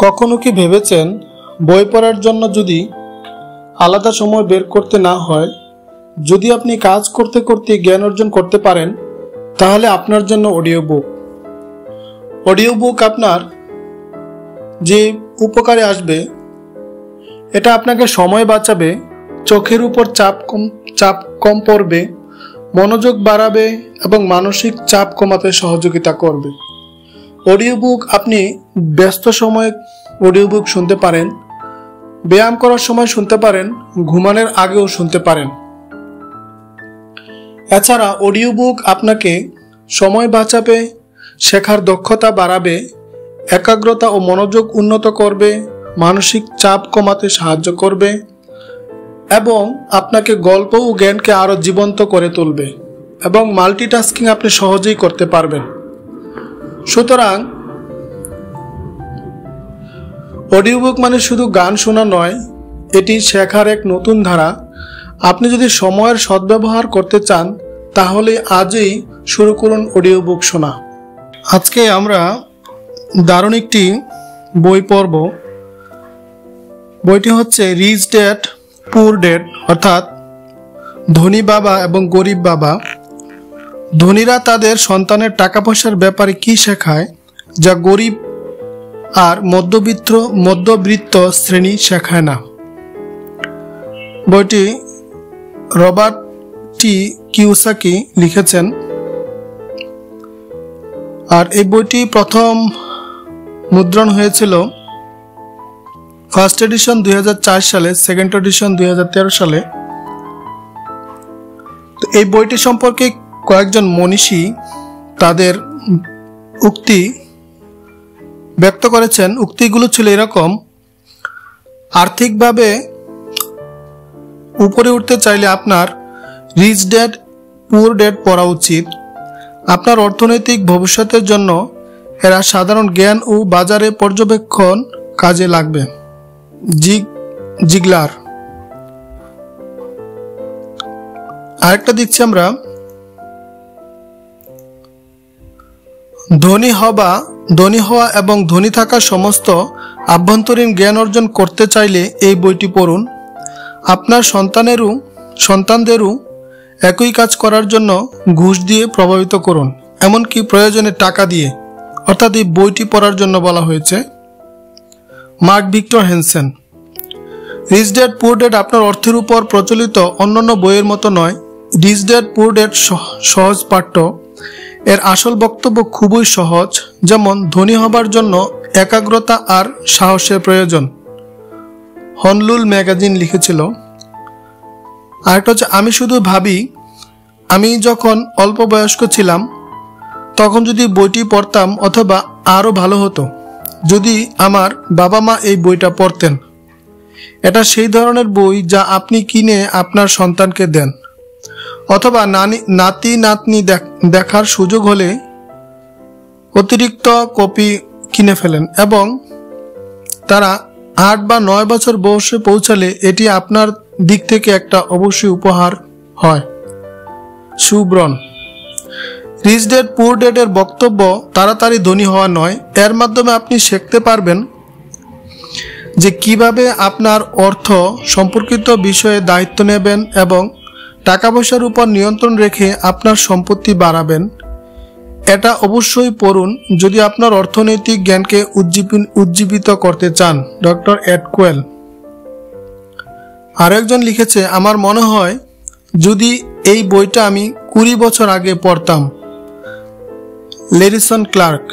কখনো কি ভেবেছেন বই পড়ার জন্য যদি আলাদা সময় বের করতে না হয়, যদি আপনি কাজ করতে করতে জ্ঞান অর্জন করতে পারেন, তাহলে আপনার জন্য অডিও বুক আপনার যে উপকারে আসবে, এটা আপনাকে সময় বাঁচাবে, চোখের উপর চাপ কম পড়বে, মনোযোগ বাড়াবে এবং মানসিক চাপ কমাতে সহযোগিতা করবে। অডিও বুক আপনি ব্যস্ত সময়ে অডিও বুক শুনতে পারেন, ব্যায়াম করার সময় শুনতে পারেন, ঘুমানোর আগেও শুনতে পারেন। এছাড়া অডিও বুক আপনাকে সময় বাঁচাবে, শেখার দক্ষতা বাড়াবে, একাগ্রতা ও মনোযোগ উন্নত করবে, মানসিক চাপ কমাতে সাহায্য করবে এবং আপনাকে গল্প ও জ্ঞানকে আরো জীবন্ত করে তুলবে এবং মাল্টিটাস্কিং আপনি সহজেই করতে পারবেন। সুতরাং অডিও বুক মানে শুধু গান শোনা নয়, এটি শেখার এক নতুন ধারা। আপনি যদি সময়ের সদ্ব্যবহার করতে চান, তাহলে আজই শুরু করুন অডিও বুক শোনা। আজকে আমরা দারুণ একটি বই পড়ব। বইটি হচ্ছে রিচ ড্যাড পুর ড্যাড, অর্থাৎ ধনী বাবা এবং গরিব বাবা। ধনীরা তাদের সন্তানের টাকা পয়সার ব্যাপারে কি শেখায়, যা গরিব আর মধ্যবিত্ত শ্রেণী শেখায় না। বইটি রবার্ট টি কিওসাকি লিখেছেন। আর এই বইটি প্রথম মুদ্রণ হয়েছিল ফার্স্ট এডিশন 2004 সালে, সেকেন্ড এডিশন 2013 সালে। তো এই বইটি সম্পর্কে কয়েকজন মনীষী তাদের উক্তি ব্যক্ত করেছেন। উক্তিগুলো ছিল এরকম: আর্থিকভাবে উপরে উঠতে চাইলে আপনার রিচ ড্যাড পুর ড্যাড পড়া উচিত। আপনার অর্থনৈতিক ভবিষ্যতের জন্য এরা সাধারণ জ্ঞান ও বাজারে পর্যবেক্ষণ কাজে লাগবে। জিগলার। আরেকটা দিচ্ছি আমরা, ধনী হওয়া এবং ধনী থাকা সমস্ত আভ্যন্তরীণ জ্ঞান অর্জন করতে চাইলে এই বইটি পড়ুন। আপনার সন্তানদেরও একই কাজ করার জন্য ঘুষ দিয়ে প্রভাবিত করুন, এমনকি প্রয়োজনে টাকা দিয়ে। অর্থাৎ এই বইটি পড়ার জন্য বলা হয়েছে। Mark Victor Hansen. Rich dad poor dad আপনার অর্থের উপর প্রচলিত অন্যান্য বইয়ের মতো নয়। রিচ ড্যাড পুর ড্যাড সহজ পাঠ্য। এর আসল বক্তব্য খুবই সহজ, যেমন ধনী হবার জন্য একাগ্রতা আর সাহসের প্রয়োজন। হনলুল ম্যাগাজিন লিখেছিল। আরেকটা হচ্ছে, আমি শুধু ভাবি, আমি যখন অল্প বয়স্ক ছিলাম তখন যদি বইটি পড়তাম, অথবা আরো ভালো হতো যদি আমার বাবা মা এই বইটা পড়তেন। এটা সেই ধরনের বই যা আপনি কিনে আপনার সন্তানকে দেন, অথবা নাতি নাতনি দেখার সুযোগ হলে অতিরিক্ত কপি কিনে ফেলেন এবং তারা 8 বা 9 বছর বয়সে পৌঁছালে এটি আপনার দিক থেকে একটা অবশ্যই উপহার হয়। সুব্রন। রিচ ড্যাড পুর ড্যাডের বক্তব্য তাড়াতাড়ি ধনী হওয়া নয়। এর মাধ্যমে আপনি শিখতে পারবেন যে কিভাবে আপনার অর্থ সম্পর্কিত বিষয়ে দায়িত্ব নেবেন এবং টাকা পয়সার উপর নিয়ন্ত্রণ রেখে আপনার সম্পত্তি বাড়াবেন। এটা অবশ্যই পড়ুন যদি আপনার অর্থনৈতিক জ্ঞানকে উজ্জীবিত করতে চান। ডক্টর এড কোয়েল। আরেকজন লিখেছে, আমার মনে হয় যদি এই বইটা আমি 20 বছর আগে পড়তাম। লেরিসন clerk.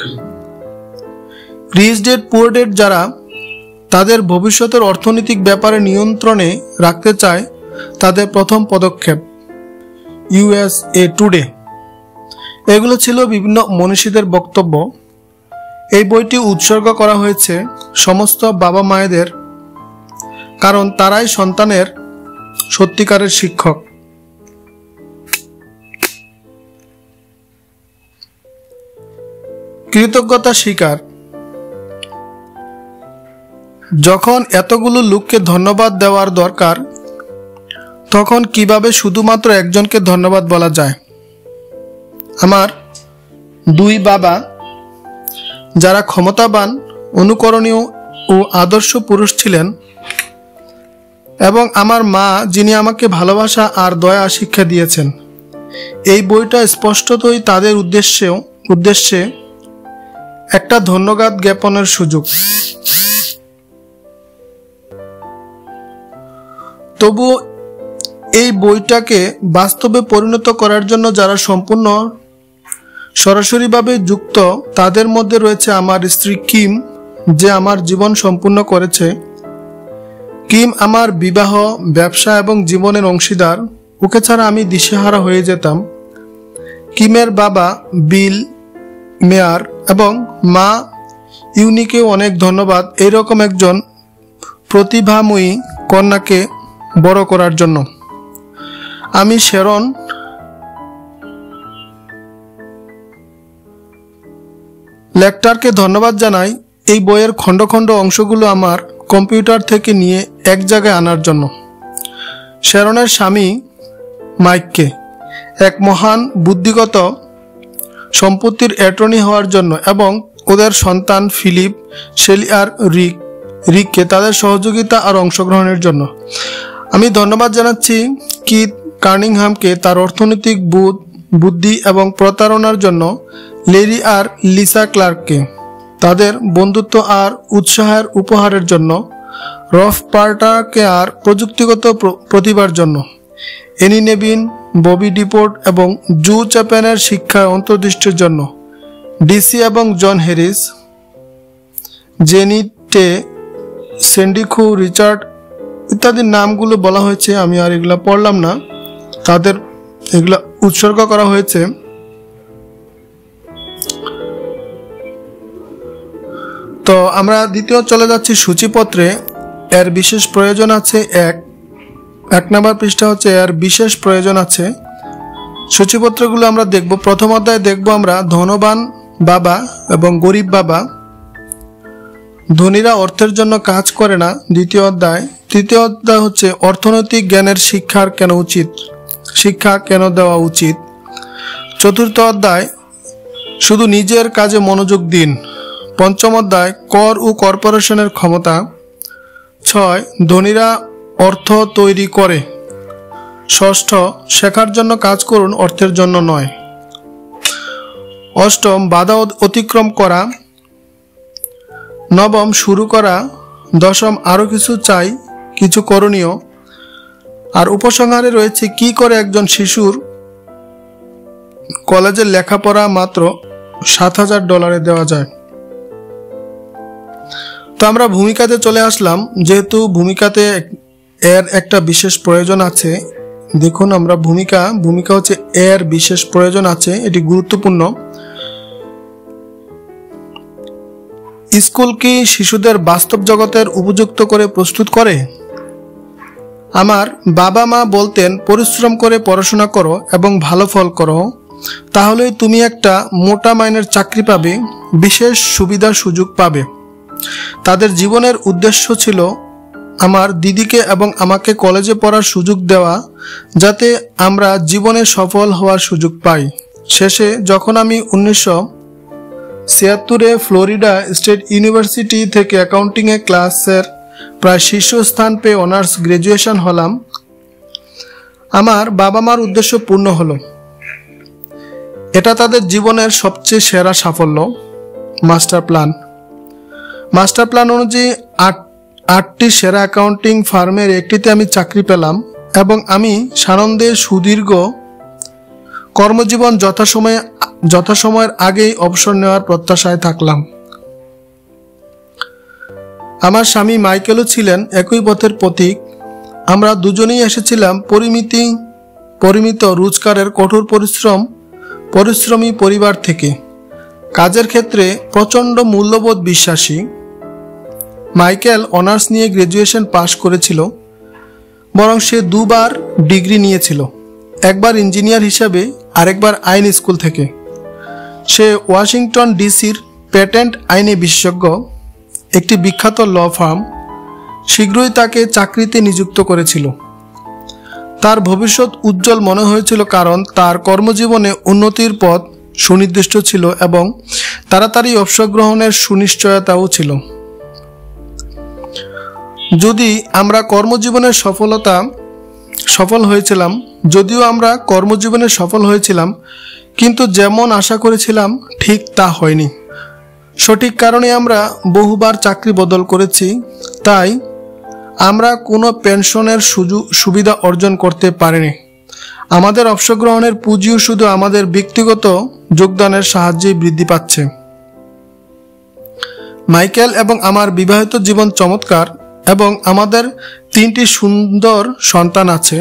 Rich dad poor dad যারা তাদের ভবিষ্যতের অর্থনৈতিক ব্যাপারে নিয়ন্ত্রণে রাখতে চায়, তাদের প্রথম পদক্ষেপ। USA today. এগুলো ছিল বিভিন্ন মনীষীদের বক্তব্য। এই বইটি উৎসর্গ করা হয়েছে সমস্ত বাবা মায়েদের, কারণ তারাই সন্তানের সত্যিকারের শিক্ষক। কৃতজ্ঞতা স্বীকার। যখন এতগুলো লোককে ধন্যবাদ দেওয়ার দরকার, তখন কিভাবে শুধুমাত্র একজনকে ধন্যবাদ বলা যায়? আমার 2 বাবা যারা ক্ষমতাবান, অনুকরণীয় ও আদর্শ পুরুষ ছিলেন এবং আমার মা যিনি আমাকে ভালোবাসা আর দয়া শিক্ষা দিয়েছেন। এই বইটা স্পষ্টতই তাদের উদ্দেশ্যে একটা ধন্যবাদ জ্ঞাপনের সুযোগ। তবু এই বইটাকে বাস্তবে পরিণত করার জন্য যারা সম্পূর্ণ সরাসরিভাবে যুক্ত, তাদের মধ্যে রয়েছে আমার স্ত্রী কিম, যে আমার জীবন সম্পূর্ণ করেছে। কিম আমার বিবাহ, ব্যবসা এবং জীবনের অংশীদার। ওকে ছাড়া আমি দিশেহারা হয়ে যেতাম। কিমের বাবা বিল মেয়ার এবং মা ইউনিকেও অনেক ধন্যবাদ এইরকম একজন প্রতিভাময়ী কন্যাকে বড় করার জন্য। আমি শেরন লেকটারকে ধন্যবাদ জানাই এই বইয়ের খণ্ড খণ্ড অংশগুলো আমার কম্পিউটার থেকে নিয়ে এক জায়গায় আনার জন্য। শেরনের স্বামী মাইককে এক মহান বুদ্ধিগত সম্পত্তির অ্যাটর্নি হওয়ার জন্য এবং ওদের সন্তান ফিলিপ, শেলি আর রিককে তাদের সহযোগিতা আর অংশগ্রহণের জন্য। আমি ধন্যবাদ জানাচ্ছি কিথ কার্নিংহামকে তার অর্থনৈতিক বুদ্ধি এবং প্রতারণার জন্য, লেরি আর লিসা ক্লার্ককে তাদের বন্ধুত্ব আর উৎসাহের উপহারের জন্য, রফ পার্টারকে আর প্রযুক্তিগত প্রতিভার জন্য, এনি নেভিন, ববি ডিপোর্ট এবং জু চ্যাপেনের শিক্ষায় অন্তর্দৃষ্টির জন্য, ডিসি এবং জন হ্যারিস, জেনি টে, সেন্ডিখু, রিচার্ড ইত্যাদি নামগুলো বলা হয়েছে। আমি আর এগুলা পড়লাম না, তাদের এগুলা উৎসর্গ করা হয়েছে। তো আমরা দ্বিতীয় চলে যাচ্ছি সূচিপত্রে। এর বিশেষ প্রয়োজন আছে এক নম্বর পৃষ্ঠা হচ্ছে এর বিশেষ প্রয়োজন আছে। সূচিপত্রগুলো আমরা দেখব। প্রথম অধ্যায়ে দেখব আমরা ধনবান বাবা এবং গরিব বাবা। ধনীরা অর্থের জন্য কাজ করে না, দ্বিতীয় অধ্যায়। তৃতীয় অধ্যায় হচ্ছে অর্থনৈতিক জ্ঞানের শিক্ষা কেন দেওয়া উচিত। চতুর্থ অধ্যায় শুধু নিজের কাজে মনোযোগ দিন। পঞ্চম অধ্যায় কর ও কর্পোরেশনের ক্ষমতা। 6 ধনীরা অর্থ তৈরি করে। ষষ্ঠ শেখার জন্য কাজ করুন, অর্থের জন্য নয়। অষ্টম বাধা অতিক্রম করা। নবম শুরু করা। দশম আরো কিছু চাই, কিছু করণীয়। আর উপসংহারে রয়েছে কি করে একজন শিশুর কলেজের লেখাপড়া মাত্র $7,000 দেওয়া যায়। তো আমরা ভূমিকাতে চলে আসলাম। যেহেতু ভূমিকাতে এর একটা বিশেষ প্রয়োজন আছে, দেখুন আমরা ভূমিকা হচ্ছে এর বিশেষ প্রয়োজন আছে, এটি গুরুত্বপূর্ণ। স্কুল কি শিশুদের বাস্তব জগতের উপযুক্ত করে প্রস্তুত করে? আমার বাবা মা বলতেন পরিশ্রম করে পড়াশোনা করো এবং ভালো ফল করো, তাহলেই তুমি একটা মোটা মাইনের চাকরি পাবে, বিশেষ সুবিধা সুযোগ পাবে। তাদের জীবনের উদ্দেশ্য ছিল আমার দিদিকে এবং আমাকে কলেজে পড়ার সুযোগ দেওয়া, যাতে আমরা জীবনে সফল হওয়ার সুযোগ পাই। শেষে যখন আমি 1976-এ ফ্লোরিডা স্টেট ইউনিভার্সিটি থেকে অ্যাকাউন্টিংয়ে ক্লাসের প্রায় শীর্ষস্থান পেয়ে অনার্স গ্র্যাজুয়েশন হলাম, আমার বাবা মার উদ্দেশ্য পূর্ণ হলো। এটা তাদের জীবনের সবচেয়ে সেরা সাফল্য। মাস্টার প্ল্যান অনুযায়ী 8টি সেরা অ্যাকাউন্টিং ফার্মের একটিতে আমি চাকরি পেলাম এবং আমি সানন্দে সুদীর্ঘ কর্মজীবন যথাসময়ের আগেই অবসর নেওয়ার প্রত্যাশায় থাকলাম। আমার স্বামী মাইকেলও ছিলেন একই পথের পথিক। আমরা দুজনেই এসেছিলাম পরিমিত রোজগারের কঠোর পরিশ্রমী পরিবার থেকে। কাজের ক্ষেত্রে প্রচণ্ড মূল্যবোধ বিশ্বাসী। মাইকেল অনার্স নিয়ে গ্র্যাজুয়েশন পাশ করেছিল, বরং সে 2 বার ডিগ্রি নিয়েছিল, একবার ইঞ্জিনিয়ার হিসাবে আরেকবার আইন স্কুল থেকে। সে ওয়াশিংটন ডিসির পেটেন্ট আইনে বিশেষজ্ঞ, একটি বিখ্যাত ল ফার্ম শীঘ্রই তাকে চাকরিতে নিযুক্ত করেছিল। তার ভবিষ্যৎ উজ্জ্বল মনে হয়েছিল, কারণ তার কর্মজীবনে উন্নতির পথ সুনির্দিষ্ট ছিল এবং তাড়াতাড়ি অবসর গ্রহণের সুনিশ্চয়তাও ছিল। যদি আমরা কর্মজীবনের সফল হয়েছিলাম কিন্তু যেমন আশা করেছিলাম ঠিক তা হয়নি। সঠিক কারণে আমরা বহুবার চাকরি বদল করেছি, তাই আমরা কোনো পেনশনের সুবিধা অর্জন করতে পারিনি। আমাদের অবসর গ্রহণের পুঁজিও শুধু আমাদের ব্যক্তিগত যোগদানের সাহায্যেই বৃদ্ধি পাচ্ছে। মাইকেল এবং আমার বিবাহিত জীবন চমৎকার এবং আমাদের 3টি সুন্দর সন্তান আছে।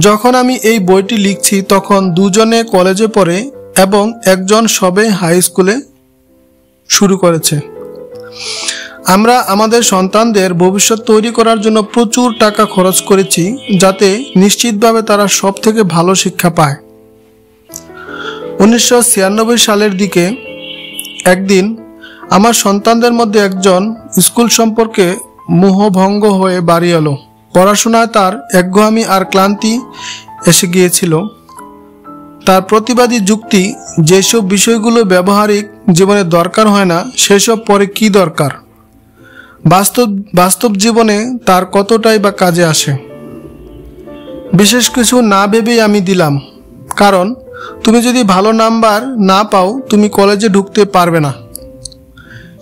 যখন আমি এই বইটি লিখছি তখন দুজনে কলেজে পড়ে এবং একজন সবে হাই স্কুলে শুরু করেছে। আমরা আমাদের সন্তানদের ভবিষ্যৎ তৈরি করার জন্য প্রচুর টাকা খরচ করেছি, যাতে নিশ্চিতভাবে তারা সব থেকে ভালো শিক্ষা পায়। 1996 সালের দিকে একদিন আমার সন্তানদের মধ্যে একজন স্কুল সম্পর্কে মোহভঙ্গ হয়ে বাড়ি এলো। পড়াশোনায় তার একঘেয়েমি আর ক্লান্তি এসে গিয়েছিল। তার প্রতিবাদী যুক্তি, যেসব বিষয়গুলো ব্যবহারিক জীবনে দরকার হয় না সেসব পরে কি দরকার, বাস্তব জীবনে তার কতটাই বা কাজে আসে। বিশেষ কিছু না ভেবেই আমি দিলাম, কারণ তুমি যদি ভালো নাম্বার না পাও তুমি কলেজে ঢুকতে পারবে না।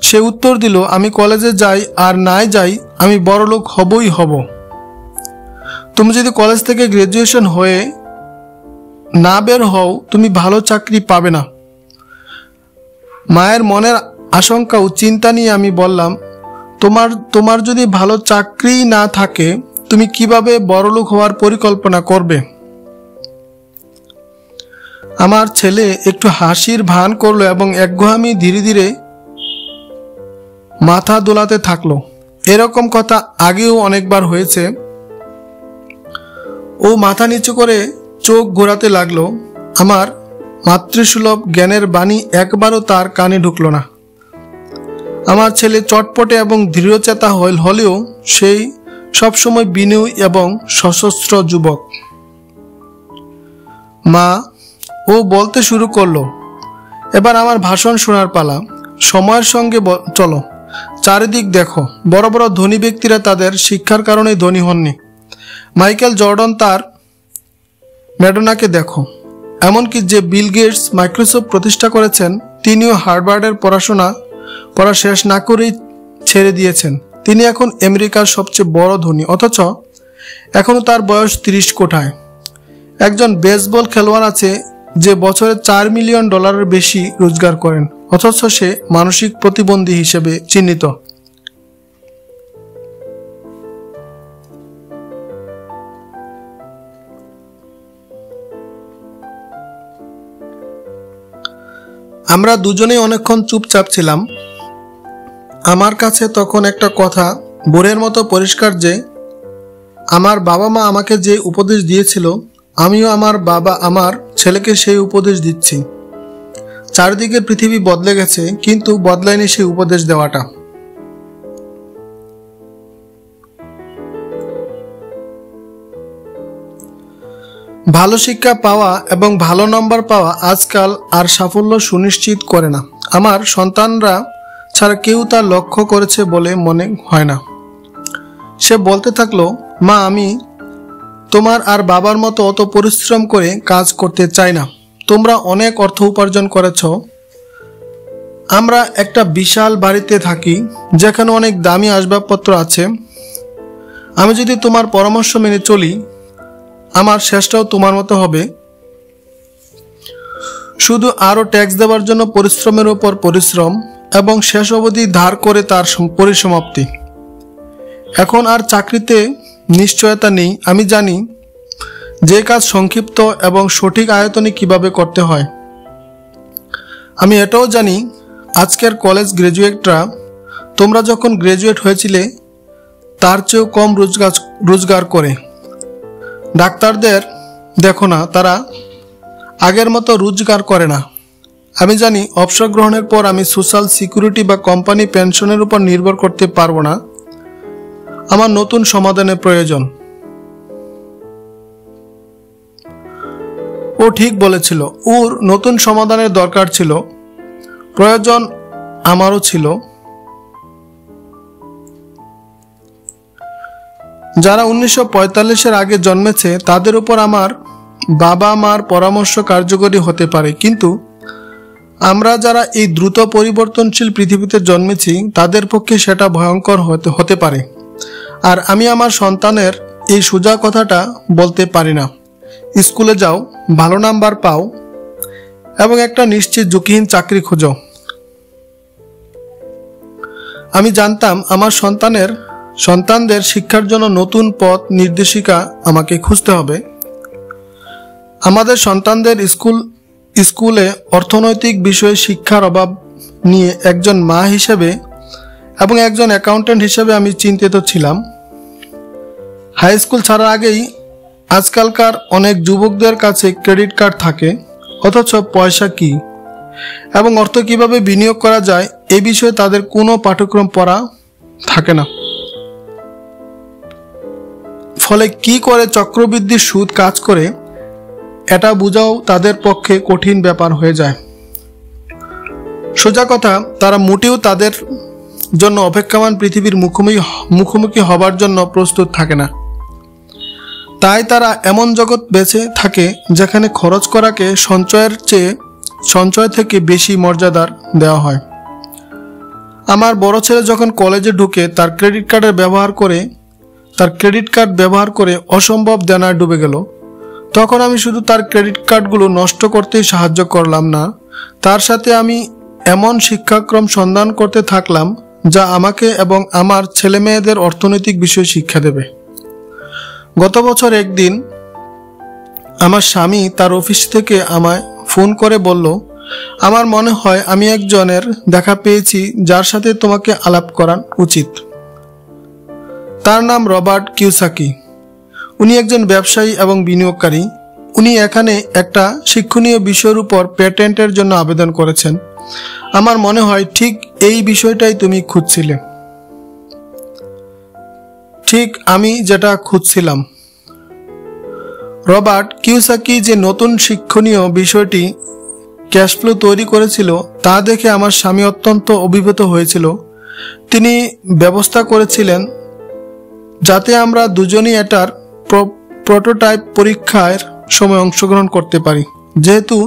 সে উত্তর দিল, আমি কলেজে যাই আর নাই যাই আমি বড়লোক হবই হব। তুমি যদি কলেজ থেকে গ্রাজুয়েশন হয়ে না বের হও তুমি ভালো চাকরি পাবে না। মায়ের মনের আশঙ্কা ও চিন্তা নিয়ে আমি বললাম, তোমার যদি ভালো চাকরি না থাকে তুমি কিভাবে বড়লোক হওয়ার পরিকল্পনা করবে? আমার ছেলে একটু হাসির ভান করলো এবং একঘেয়েমি ধীরে ধীরে মাথা দোলাতে থাকলো। এরকম কথা আগেও অনেকবার হয়েছে। ও মাথা নিচু করে চোখ ঘোরাতে লাগলো। আমার মাতৃসুলভ জ্ঞানের বাণী একবারও তার কানে ঢুকলো না। আমার ছেলে চটপটে এবং দৃঢ়চেতা হলেও সেই সবসময় বিনয়ী এবং সশস্ত্র যুবক। মা, ও বলতে শুরু করলো, এবার আমার ভাষণ শোনার পালা। সময়ের সঙ্গে চলো, চারিদিক দেখো। বড় বড় ধনী ব্যক্তিরা তাদের শিক্ষার কারণে ধনী হননি। মাইকেল জর্ডন তার ম্যাডোনাকে দেখো। এমনকি যে বিল গেটস মাইক্রোসফট প্রতিষ্ঠা করেছেন তিনিও হার্ভার্ডের পড়া শেষ না করেই ছেড়ে দিয়েছেন। তিনি এখন আমেরিকার সবচেয়ে বড় ধনী, অথচ এখনো তার বয়স 30 কোঠায়। একজন বেসবল খেলোয়াড় আছে যে বছরে $4 মিলিয়ন বেশি রোজগার করেন, অথচ সে মানসিক প্রতিবন্ধী হিসেবে চিহ্নিত। আমরা দুজনেই অনেকক্ষণ চুপচাপ ছিলাম। আমার কাছে তখন একটা কথা বোরের মতো পরিষ্কার যে আমার বাবা মা আমাকে যে উপদেশ দিয়েছিল আমিও আমার ছেলেকে সেই উপদেশ দিচ্ছি। চারিদিকের পৃথিবী বদলে গেছে, কিন্তু বদলায়নি সেই উপদেশ দেওয়াটা। ভালো শিক্ষা পাওয়া এবং ভালো নম্বর পাওয়া আজকাল আর সাফল্য সুনিশ্চিত করে না। আমার সন্তানরা ছাড়া কেউ তা লক্ষ্য করেছে বলে মনে হয় না। সে বলতে থাকলো, মা, আমি তোমার আর বাবার মতো অত পরিশ্রম করে কাজ করতে চাই না। তোমরা অনেক অর্থ উপার্জন করেছ। আমরা একটা বিশাল বাড়িতে থাকি যেখানে অনেক দামি আসবাবপত্র আছে। আমি যদি তোমার পরামর্শ মেনে চলি আমার শেষটাও তোমার মতো হবে, শুধু আরো ট্যাক্স দেওয়ার জন্য পরিশ্রমের উপর পরিশ্রম এবং শেষ অবধি ধার করে তার পরিসমাপ্তি। এখন আর চাকরিতে নিশ্চয়তা নেই। আমি জানি যে কাজ সংক্ষিপ্ত এবং সঠিক আয়তনে কিভাবে করতে হয়। আমি এটাও জানি আজকের কলেজ গ্রাজুয়েটরা তোমরা যখন গ্রাজুয়েট হয়েছিলে তার চেয়েও কম রোজগার করে। ডাক্তারদের দেখো না, তারা আগের মতো রোজগার করে না। আমি জানি অবসর গ্রহণের পর আমি সোশ্যাল সিকিউরিটি বা কোম্পানি পেনশনের উপর নির্ভর করতে পারবো না। আমার নতুন সমাধানের প্রয়োজন। ও ঠিক বলেছিল, ওর নতুন সমাধানের দরকার ছিল, প্রয়োজন আমারও ছিল। যারা 1945-এর আগে জন্মেছে তাদের উপর আমার বাবা মার পরামর্শ কার্যকরী হতে পারে, কিন্তু আমরা যারা এই দ্রুত পরিবর্তনশীল পৃথিবীতে জন্মেছি তাদের পক্ষে সেটা ভয়ঙ্কর হতে পারে। আর আমি আমার সন্তানের এই সোজা কথাটা বলতে পারি না, স্কুলে যাও, ভালো নাম্বার পাও এবং একটা নিশ্চিত ঝুঁকিহীন চাকরি খোঁজো। আমি জানতাম আমার সন্তানদের শিক্ষার জন্য নতুন পথ নির্দেশিকা আমাকে খুঁজতে হবে। আমাদের সন্তানদের স্কুলে অর্থনৈতিক বিষয়ে শিক্ষার অভাব নিয়ে একজন মা হিসেবে এবং একজন অ্যাকাউন্ট্যান্ট হিসেবে আমি চিন্তিত ছিলাম। হাই স্কুল ছাড়ার আগেই আজকালকার অনেক যুবকদের কাছে ক্রেডিট কার্ড থাকে, অথচ পয়সা কি এবং অর্থ কিভাবে বিনিয়োগ করা যায় এই বিষয়ে তাদের কোনো পাঠ্যক্রম পড়া থাকে না। ফলে কি করে চক্রবৃদ্ধি সুদ কাজ করে এটা বোঝাও তাদের পক্ষে কঠিন ব্যাপার হয়ে যায়। সোজা কথা, তারা মোটেও তাদের জন্য অপেক্ষমান পৃথিবীর মুখোমুখি হবার জন্য প্রস্তুত থাকে না। তাই তারা এমন জগৎ বেঁচে থাকে যেখানে খরচ করাকে সঞ্চয় থেকে বেশি মর্যাদার দেওয়া হয়। আমার বড় ছেলে যখন কলেজে ঢুকে তার ক্রেডিট কার্ড ব্যবহার করে অসম্ভব দেনায় ডুবে গেল, তখন আমি শুধু তার ক্রেডিট কার্ডগুলো নষ্ট করতেই সাহায্য করলাম না, তার সাথে আমি এমন শিক্ষাক্রম সন্ধান করতে থাকলাম যা আমাকে এবং আমার ছেলে মেয়েদের অর্থনৈতিক বিষয়ে শিক্ষা দেবে। গত বছর একদিন আমার স্বামী তার অফিস থেকে আমায় ফোন করে বলল, আমার মনে হয় আমি একজনের দেখা পেয়েছি যার সাথে তোমাকে আলাপ করা উচিত। তার নাম রবার্ট কিওসাকি। উনি একজন ব্যবসায়ী এবং বিনিয়োগকারী। উনি এখানে একটা শিক্ষণীয় বিষয়ের উপর পেটেন্টের জন্য আবেদন করেছেন। আমার মনে হয় ঠিক এই বিষয়টাই তুমি খুঁজছিলে। ঠিক আমি যেটা খুঁজছিলাম। রবার্ট কিওসাকি যে নতুন শিক্ষণীয় বিষয়টি ক্যাশফ্লো তৈরি করেছিল তা দেখে আমার স্বামী অত্যন্ত অভিভূত হয়েছিল। তিনি ব্যবস্থা করেছিলেন যাতে আমরা দুজনই এটার প্রোটোটাইপ পরীক্ষার সময় অংশগ্রহণ করতে পারি। যেহেতু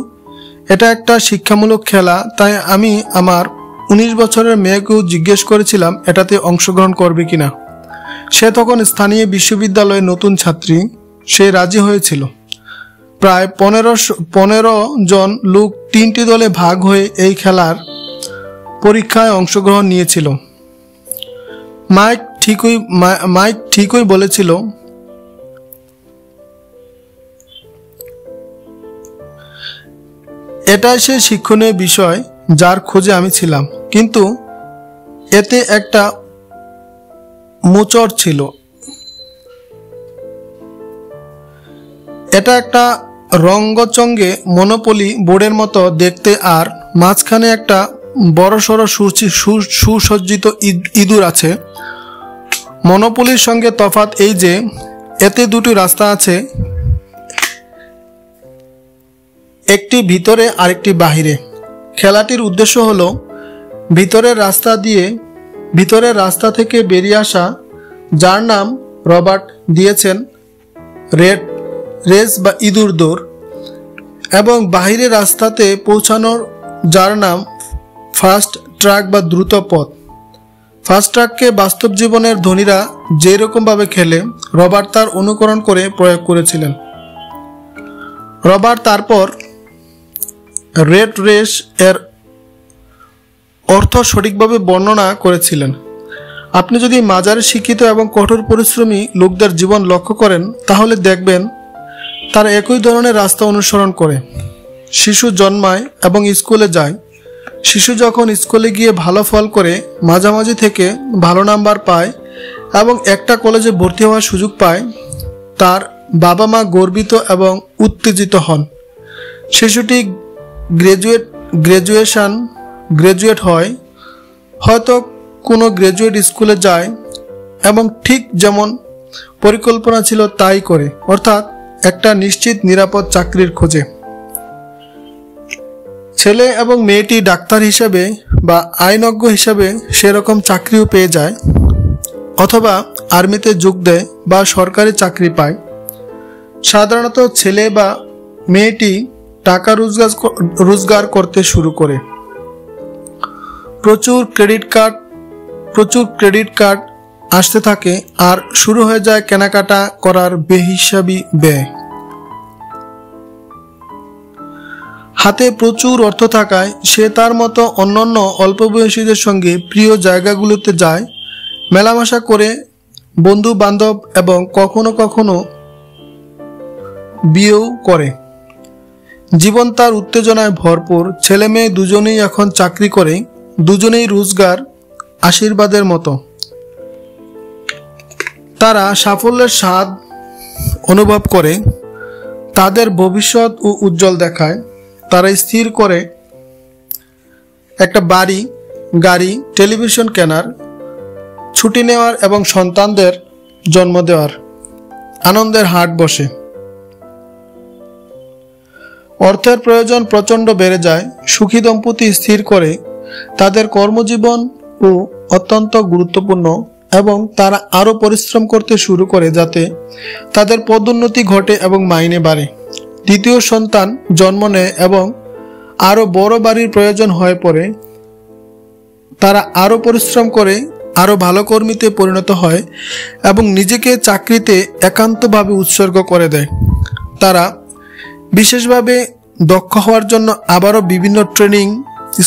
এটা একটা শিক্ষামূলক খেলা, তাই আমি আমার 19 বছরের মেয়েকেও জিজ্ঞেস করেছিলাম এটাতে অংশগ্রহণ করবে কিনা। সে তখন স্থানীয় বিশ্ববিদ্যালয়ের নতুন ছাত্রী। সে রাজি হয়েছিল। প্রায় 15 জন লোক 3টি দলে ভাগ হয়ে এই খেলার পরীক্ষায় অংশগ্রহণ নিয়েছিল। মাইক ঠিকই বলেছিল, এটাই সে শিক্ষণীয় বিষয় যার খোঁজে আমি ছিলাম, কিন্তু এতে একটা মোচড় ছিল। এটা একটা রঙ্গচঙ্গে মনোপলি বোর্ডের মতো দেখতে, আর মাঝখানে একটা বড়সড় সুসজ্জিত ইঁদুর আছে। মনোপলির সঙ্গে তফাৎ এই যে এতে দুটি রাস্তা আছে, একটি ভিতরে আরেকটি বাহিরে। খেলাটির উদ্দেশ্য হলো ভিতরের রাস্তা থেকে বেরিয়ে আসা, যার নাম রবার্ট দিয়েছেন রেস বা ইঁদুর দৌড়, এবং বাহিরের রাস্তাতে পৌঁছানোর যার নাম ফাস্ট ট্র্যাক বা দ্রুত পথ। ফাস্ট ট্র্যাককে বাস্তব জীবনের ধনীরা যেরকমভাবে খেলে রবার্ট তার অনুকরণ করে প্রয়োগ করেছিলেন। রবার্ট তারপর রেড রেস এর অর্থ সঠিকভাবে বর্ণনা করেছিলেন। আপনি যদি মাঝারি শিক্ষিত এবং কঠোর পরিশ্রমী লোকদের জীবন লক্ষ্য করেন তাহলে দেখবেন তারা একই ধরনের রাস্তা অনুসরণ করে। শিশু জন্মায় এবং স্কুলে যায়। শিশু যখন স্কুলে গিয়ে ভালো ফল করে, মাঝামাঝি থেকে ভালো নাম্বার পায় এবং একটা কলেজে ভর্তি হওয়ার সুযোগ পায়, তার বাবা মা গর্বিত এবং উত্তেজিত হন। শিশুটি গ্রাজুয়েট হয়, হয়তো কোনো গ্রাজুয়েট স্কুলে যায় এবং ঠিক যেমন পরিকল্পনা ছিল তাই করে, অর্থাৎ একটা নিশ্চিত নিরাপদ চাকরির খোঁজে। ছেলে এবং মেয়েটি ডাক্তার হিসেবে বা আইনজ্ঞ হিসেবে সেরকম চাকরিও পেয়ে যায়, অথবা আর্মিতে যোগ দেয় বা সরকারি চাকরি পায়, সাধারণত ছেলে বা মেয়েটি টাকা রোজগার করতে শুরু করে। প্রচুর ক্রেডিট কার্ড আসতে থাকে আর শুরু হয়ে যায় কেনাকাটা করার বেহিসাবি ব্যয়। হাতে প্রচুর অর্থ থাকায় সে তার মতো অন্যান্য অল্প বয়সীদের সঙ্গে প্রিয় জায়গাগুলোতে যায়, মেলামেশা করে, বন্ধু বান্ধব এবং কখনো কখনো বিয়েও করে। জীবন তার উত্তেজনায় ভরপুর। ছেলে মেয়ে দুজনেই এখন চাকরি করে, দুজনেই রোজগার আশীর্বাদের মতো। তারা সাফল্যের স্বাদ অনুভব করে, তাদের ভবিষ্যৎ ও উজ্জ্বল দেখায়। তারা স্থির করে একটা বাড়ি, গাড়ি, টেলিভিশন কেনার, ছুটি নেওয়ার এবং সন্তানদের জন্ম দেওয়ার আনন্দের হাট বসে। অর্থের প্রয়োজন প্রচণ্ড বেড়ে যায়। সুখী দম্পতি স্থির করে তাদের কর্মজীবন ও অত্যন্ত গুরুত্বপূর্ণ এবং তারা আরও পরিশ্রম করতে শুরু করে যাতে তাদের পদোন্নতি ঘটে এবং মাইনে বাড়ে। দ্বিতীয় সন্তান জন্ম নেয় এবং আরও বড় বাড়ির প্রয়োজন হয়ে পড়ে। তারা আরও পরিশ্রম করে আরও ভালো কর্মীতে পরিণত হয় এবং নিজেকে চাকরিতে একান্তভাবে উৎসর্গ করে দেয়। তারা বিশেষভাবে দক্ষ হওয়ার জন্য আবারও বিভিন্ন ট্রেনিং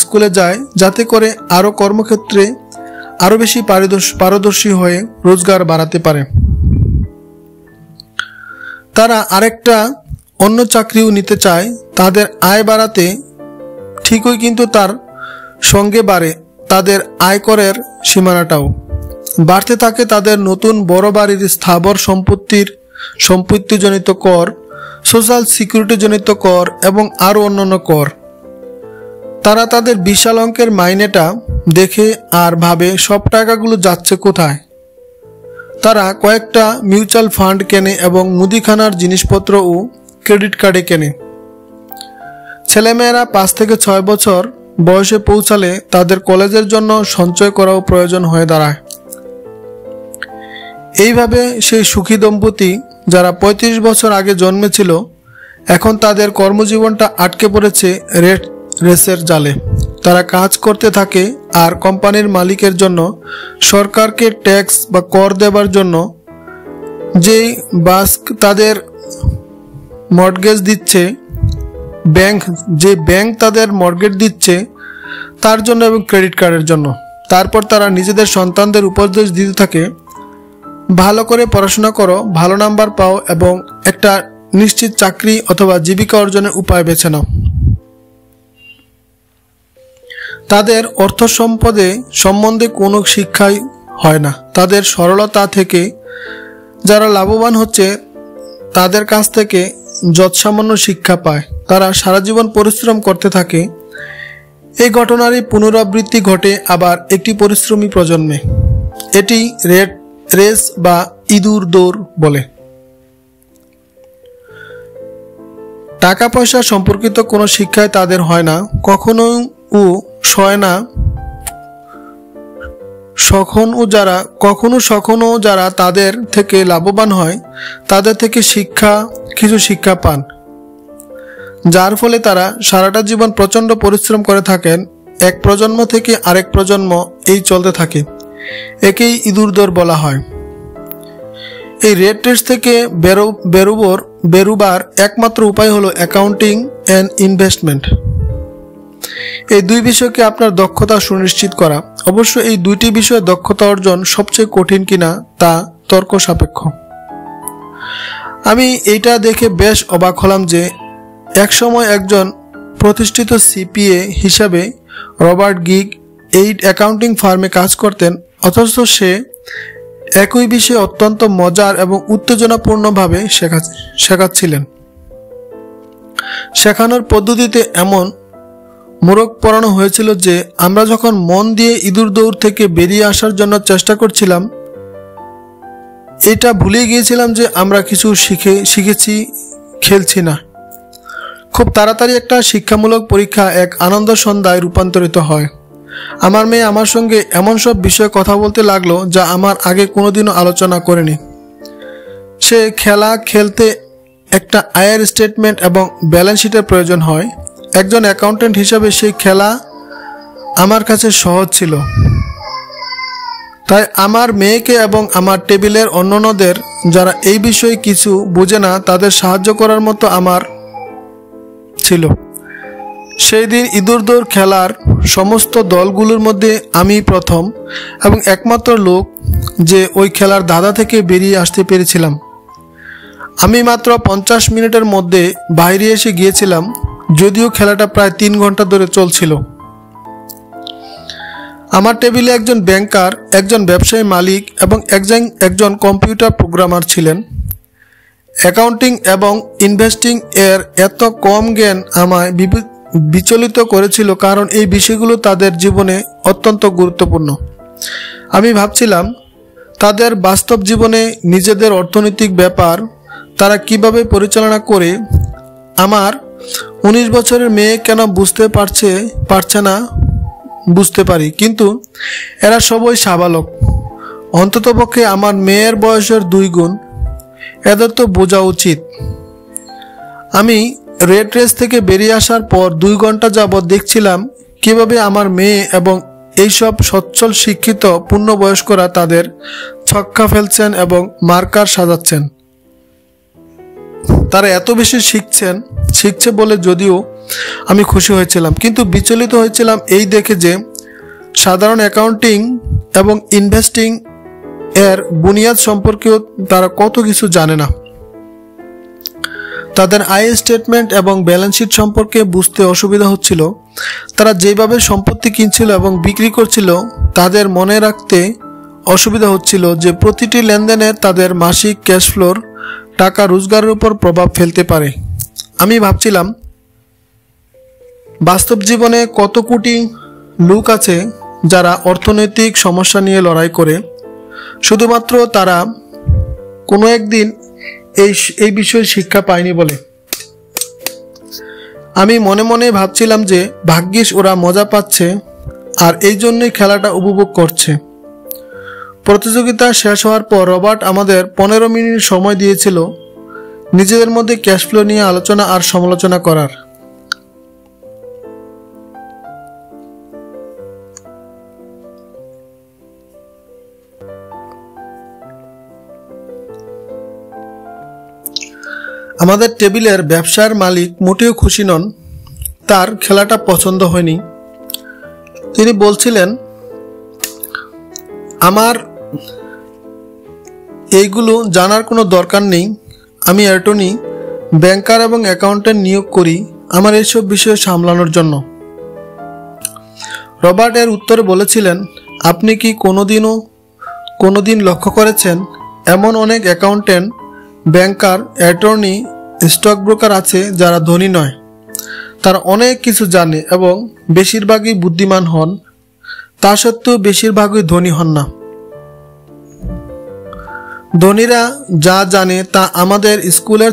স্কুলে যায় যাতে করে আরও কর্মক্ষেত্রে আরও বেশি পারদর্শী হয়ে রোজগার বাড়াতে পারে। তারা আরেকটা অন্য চাকরিও নিতে চায় তাদের আয় বাড়াতে, ঠিকই, কিন্তু তার সঙ্গে বাড়ে তাদের আয়করের সীমানাটাও। বাড়তে থাকে তাদের নতুন বড় বাড়ির স্থাবর সম্পত্তিজনিত কর, সোশ্যাল সিকিউরিটিজনিত কর এবং আরও অন্যান্য কর। তারা তাদের বিশাল অঙ্কের মাইনেটা দেখে আর ভাবে সব টাকাগুলো যাচ্ছে কোথায়। তারা কয়েকটা মিউচুয়াল ফান্ড কেনে এবং মুদিখানার জিনিসপত্রও ক্রেডিট কার্ডে কেনে। ছেলেমেয়েরা 5 থেকে 6 বছর বয়সে পৌঁছালে তাদের কলেজের জন্য সঞ্চয় করাও প্রয়োজন হয়ে দাঁড়ায়। এইভাবে সেই সুখী দম্পতি যারা 35 বছর আগে জন্মেছিল এখন তাদের কর্মজীবনটা আটকে পড়েছে রেসের জালে। তারা কাজ করতে থাকে আর কোম্পানির মালিকের জন্য সরকারকে ট্যাক্স বা কর দেবার জন্য যেই তাদের মর্টগেজ দিচ্ছে, ব্যাংক তাদের মর্টগেজ দিচ্ছে তার জন্য এবং ক্রেডিট কার্ডের জন্য। তারপর তারা নিজেদের সন্তানদের উপদেশ দিতে থাকে, ভালো করে পড়াশোনা করো, ভালো নাম্বার পাও এবং একটা নিশ্চিত চাকরি অথবা জীবিকা অর্জনের উপায় বেছে নাও। তাদের অর্থ সম্বন্ধে কোনো শিক্ষাই হয় না। তাদের সরলতা থেকে যারা লাভবান হচ্ছে তাদের কাছ থেকে যৎসামান্য শিক্ষা পায়। তারা সারা জীবন পরিশ্রম করতে থাকে। এই ঘটনারই পুনরাবৃত্তি ঘটে আবার একটি পরিশ্রমী প্রজন্মে। এটি রেস বা ইঁদুর দৌড় বলে। টাকা পয়সা সম্পর্কিত কোনো শিক্ষাই তাদের হয় না, কখনো যারা তাদের থেকে লাভবান হয় তাদের থেকে কিছু শিক্ষা পান, যার ফলে তারা সারাটা জীবন প্রচণ্ড পরিশ্রম করে থাকেন। এক প্রজন্ম থেকে আরেক প্রজন্ম এই চলতে থাকে। একেই ইঁদুর দৌড় বলা হয়। এই রেট রেস থেকে বেরোবার একমাত্র উপায় হলো অ্যাকাউন্টিং অ্যান্ড ইনভেস্টমেন্ট। এই দুই বিষয়কে আপনার দক্ষতা সুনিশ্চিত করা। অবশ্য এই দুইটি বিষয়ে দক্ষতা অর্জন সবচেয়ে কঠিন কিনা তা তর্ক সাপেক্ষ। আমি এইটা দেখে বেশ অবাক হলাম যে একসময় একজন প্রতিষ্ঠিত সিপিএ হিসাবে রবার্ট গিগ এই অ্যাকাউন্টিং ফার্মে কাজ করতেন, অথচ সে একই বিষয়ে অত্যন্ত মজার এবং উত্তেজনাপূর্ণভাবে শেখাচ্ছিলেন। শেখানোর পদ্ধতিতে এমন মোড়ক পড়ানো হয়েছিল যে আমরা যখন মন দিয়ে ইঁদুর দৌড় থেকে বেরিয়ে আসার জন্য চেষ্টা করছিলাম, এটা ভুলে গিয়েছিলাম যে আমরা কিছু শিখেছি, খেলছি না। খুব তাড়াতাড়ি একটা শিক্ষামূলক পরীক্ষা এক আনন্দ সন্ধ্যায় রূপান্তরিত হয়। আমার মেয়ে আমার সঙ্গে এমন সব বিষয়ে কথা বলতে লাগলো যা আমার আগে কোনোদিনও আলোচনা করেনি। সে খেলা খেলতে একটা আয়ের স্টেটমেন্ট এবং ব্যালেন্স শিটের প্রয়োজন হয়। একজন অ্যাকাউন্টেন্ট হিসাবে সেই খেলা আমার কাছে সহজ ছিল। তাই আমার মেয়েকে এবং আমার টেবিলের অন্যান্যদের যারা এই বিষয়ে কিছু বোঝে না তাদের সাহায্য করার মতো আমার ছিল। সেই দিন ইঁদুর দৌড় খেলার সমস্ত দলগুলোর মধ্যে আমি প্রথম এবং একমাত্র লোক যে ওই খেলার ধাঁধা থেকে বেরিয়ে আসতে পেরেছিলাম। আমি মাত্র 50 মিনিটের মধ্যে বাইরে এসে গিয়েছিলাম, যদিও খেলাটা প্রায় 3 ঘন্টা ধরে চলছিল। আমার টেবিলে একজন ব্যাংকার, একজন ব্যবসায়ী মালিক এবং একজন কম্পিউটার প্রোগ্রামার ছিলেন। অ্যাকাউন্টিং এবং ইনভেস্টিং এর এত কম জ্ঞান আমায় বিচলিত করেছিল, কারণ এই বিষয়গুলো তাদের জীবনে অত্যন্ত গুরুত্বপূর্ণ। আমি ভাবছিলাম তাদের বাস্তব জীবনে নিজেদের অর্থনৈতিক ব্যাপার তারা কিভাবে পরিচালনা করে। আমার 19 বছরের মেয়ে কেন পারছে না বুঝতে পারি, কিন্তু এরা সবাই সাবালক, অন্ততপক্ষে আমার মেয়ের বয়সের 2 গুণ। এদের তো বোঝা উচিত। আমি রেড রেস থেকে বেরিয়ে আসার পর 2 ঘন্টা যাবৎ দেখছিলাম কিভাবে আমার মেয়ে এবং এইসব সচ্ছল শিক্ষিত পূর্ণবয়স্করা তাদের ছক্কা ফেলছেন এবং মার্কার সাজাচ্ছেন। তারা এত বেশি শিখছে বলে যদিও আমি খুশি হয়েছিলাম, কিন্তু বিচলিত হয়েছিলাম এই দেখে যে সাধারণ অ্যাকাউন্টিং এবং ইনভেস্টিং এর বুনিয়াদ সম্পর্কেও তারা কত কিছু জানে না। তাদের আয় স্টেটমেন্ট এবং ব্যালেন্স শিট সম্পর্কে বুঝতে অসুবিধা হচ্ছিল। তারা যেভাবে সম্পত্তি কিনছিল এবং বিক্রি করছিল তাদের মনে রাখতে অসুবিধা হচ্ছিল যে প্রতিটি লেনদেনে তাদের মাসিক ক্যাশ ফ্লোর টাকা রোজগারের উপর প্রভাব ফেলতে পারে। আমি ভাবছিলাম বাস্তব জীবনে কত কোটি লোক আছে যারা অর্থনৈতিক সমস্যা নিয়ে লড়াই করে, শুধুমাত্র তারা কোনো একদিন এই বিষয়ে শিক্ষা পায়নি বলে। আমি মনে মনে ভাবছিলাম যে ভাগ্যিস ওরা মজা পাচ্ছে আর এই জন্যই খেলাটা উপভোগ করছে। প্রতিযোগিতা শেষ হওয়ার পর রবার্ট আমাদের 15 মিনিট সময় দিয়েছিল নিজেদের মধ্যে ক্যাশ ফ্লো নিয়ে আলোচনা আর সমালোচনা করার। আমাদের টেবিলের ব্যবসার মালিক মোটেও খুশি নন, তার খেলাটা পছন্দ হয়নি। তিনি বলছিলেন, আমার এইগুলো জানার কোনো দরকার নেই। আমি অ্যাটর্নি, ব্যাংকার এবং অ্যাকাউন্টেন্ট নিয়োগ করি আমার এইসব বিষয় সামলানোর জন্য। রবার্ট এর উত্তরে বলেছিলেন, আপনি কি কোনোদিন লক্ষ্য করেছেন এমন অনেক অ্যাকাউন্টেন্ট, ব্যাংকার, অ্যাটর্নি, স্টক ব্রোকার আছে যারা ধনী নয়। তারা অনেক কিছু জানে এবং বেশিরভাগই বুদ্ধিমান হন, তা সত্ত্বেও বেশিরভাগই ধনী হন না। ধনীরা যা জানে তা আমাদের স্কুলের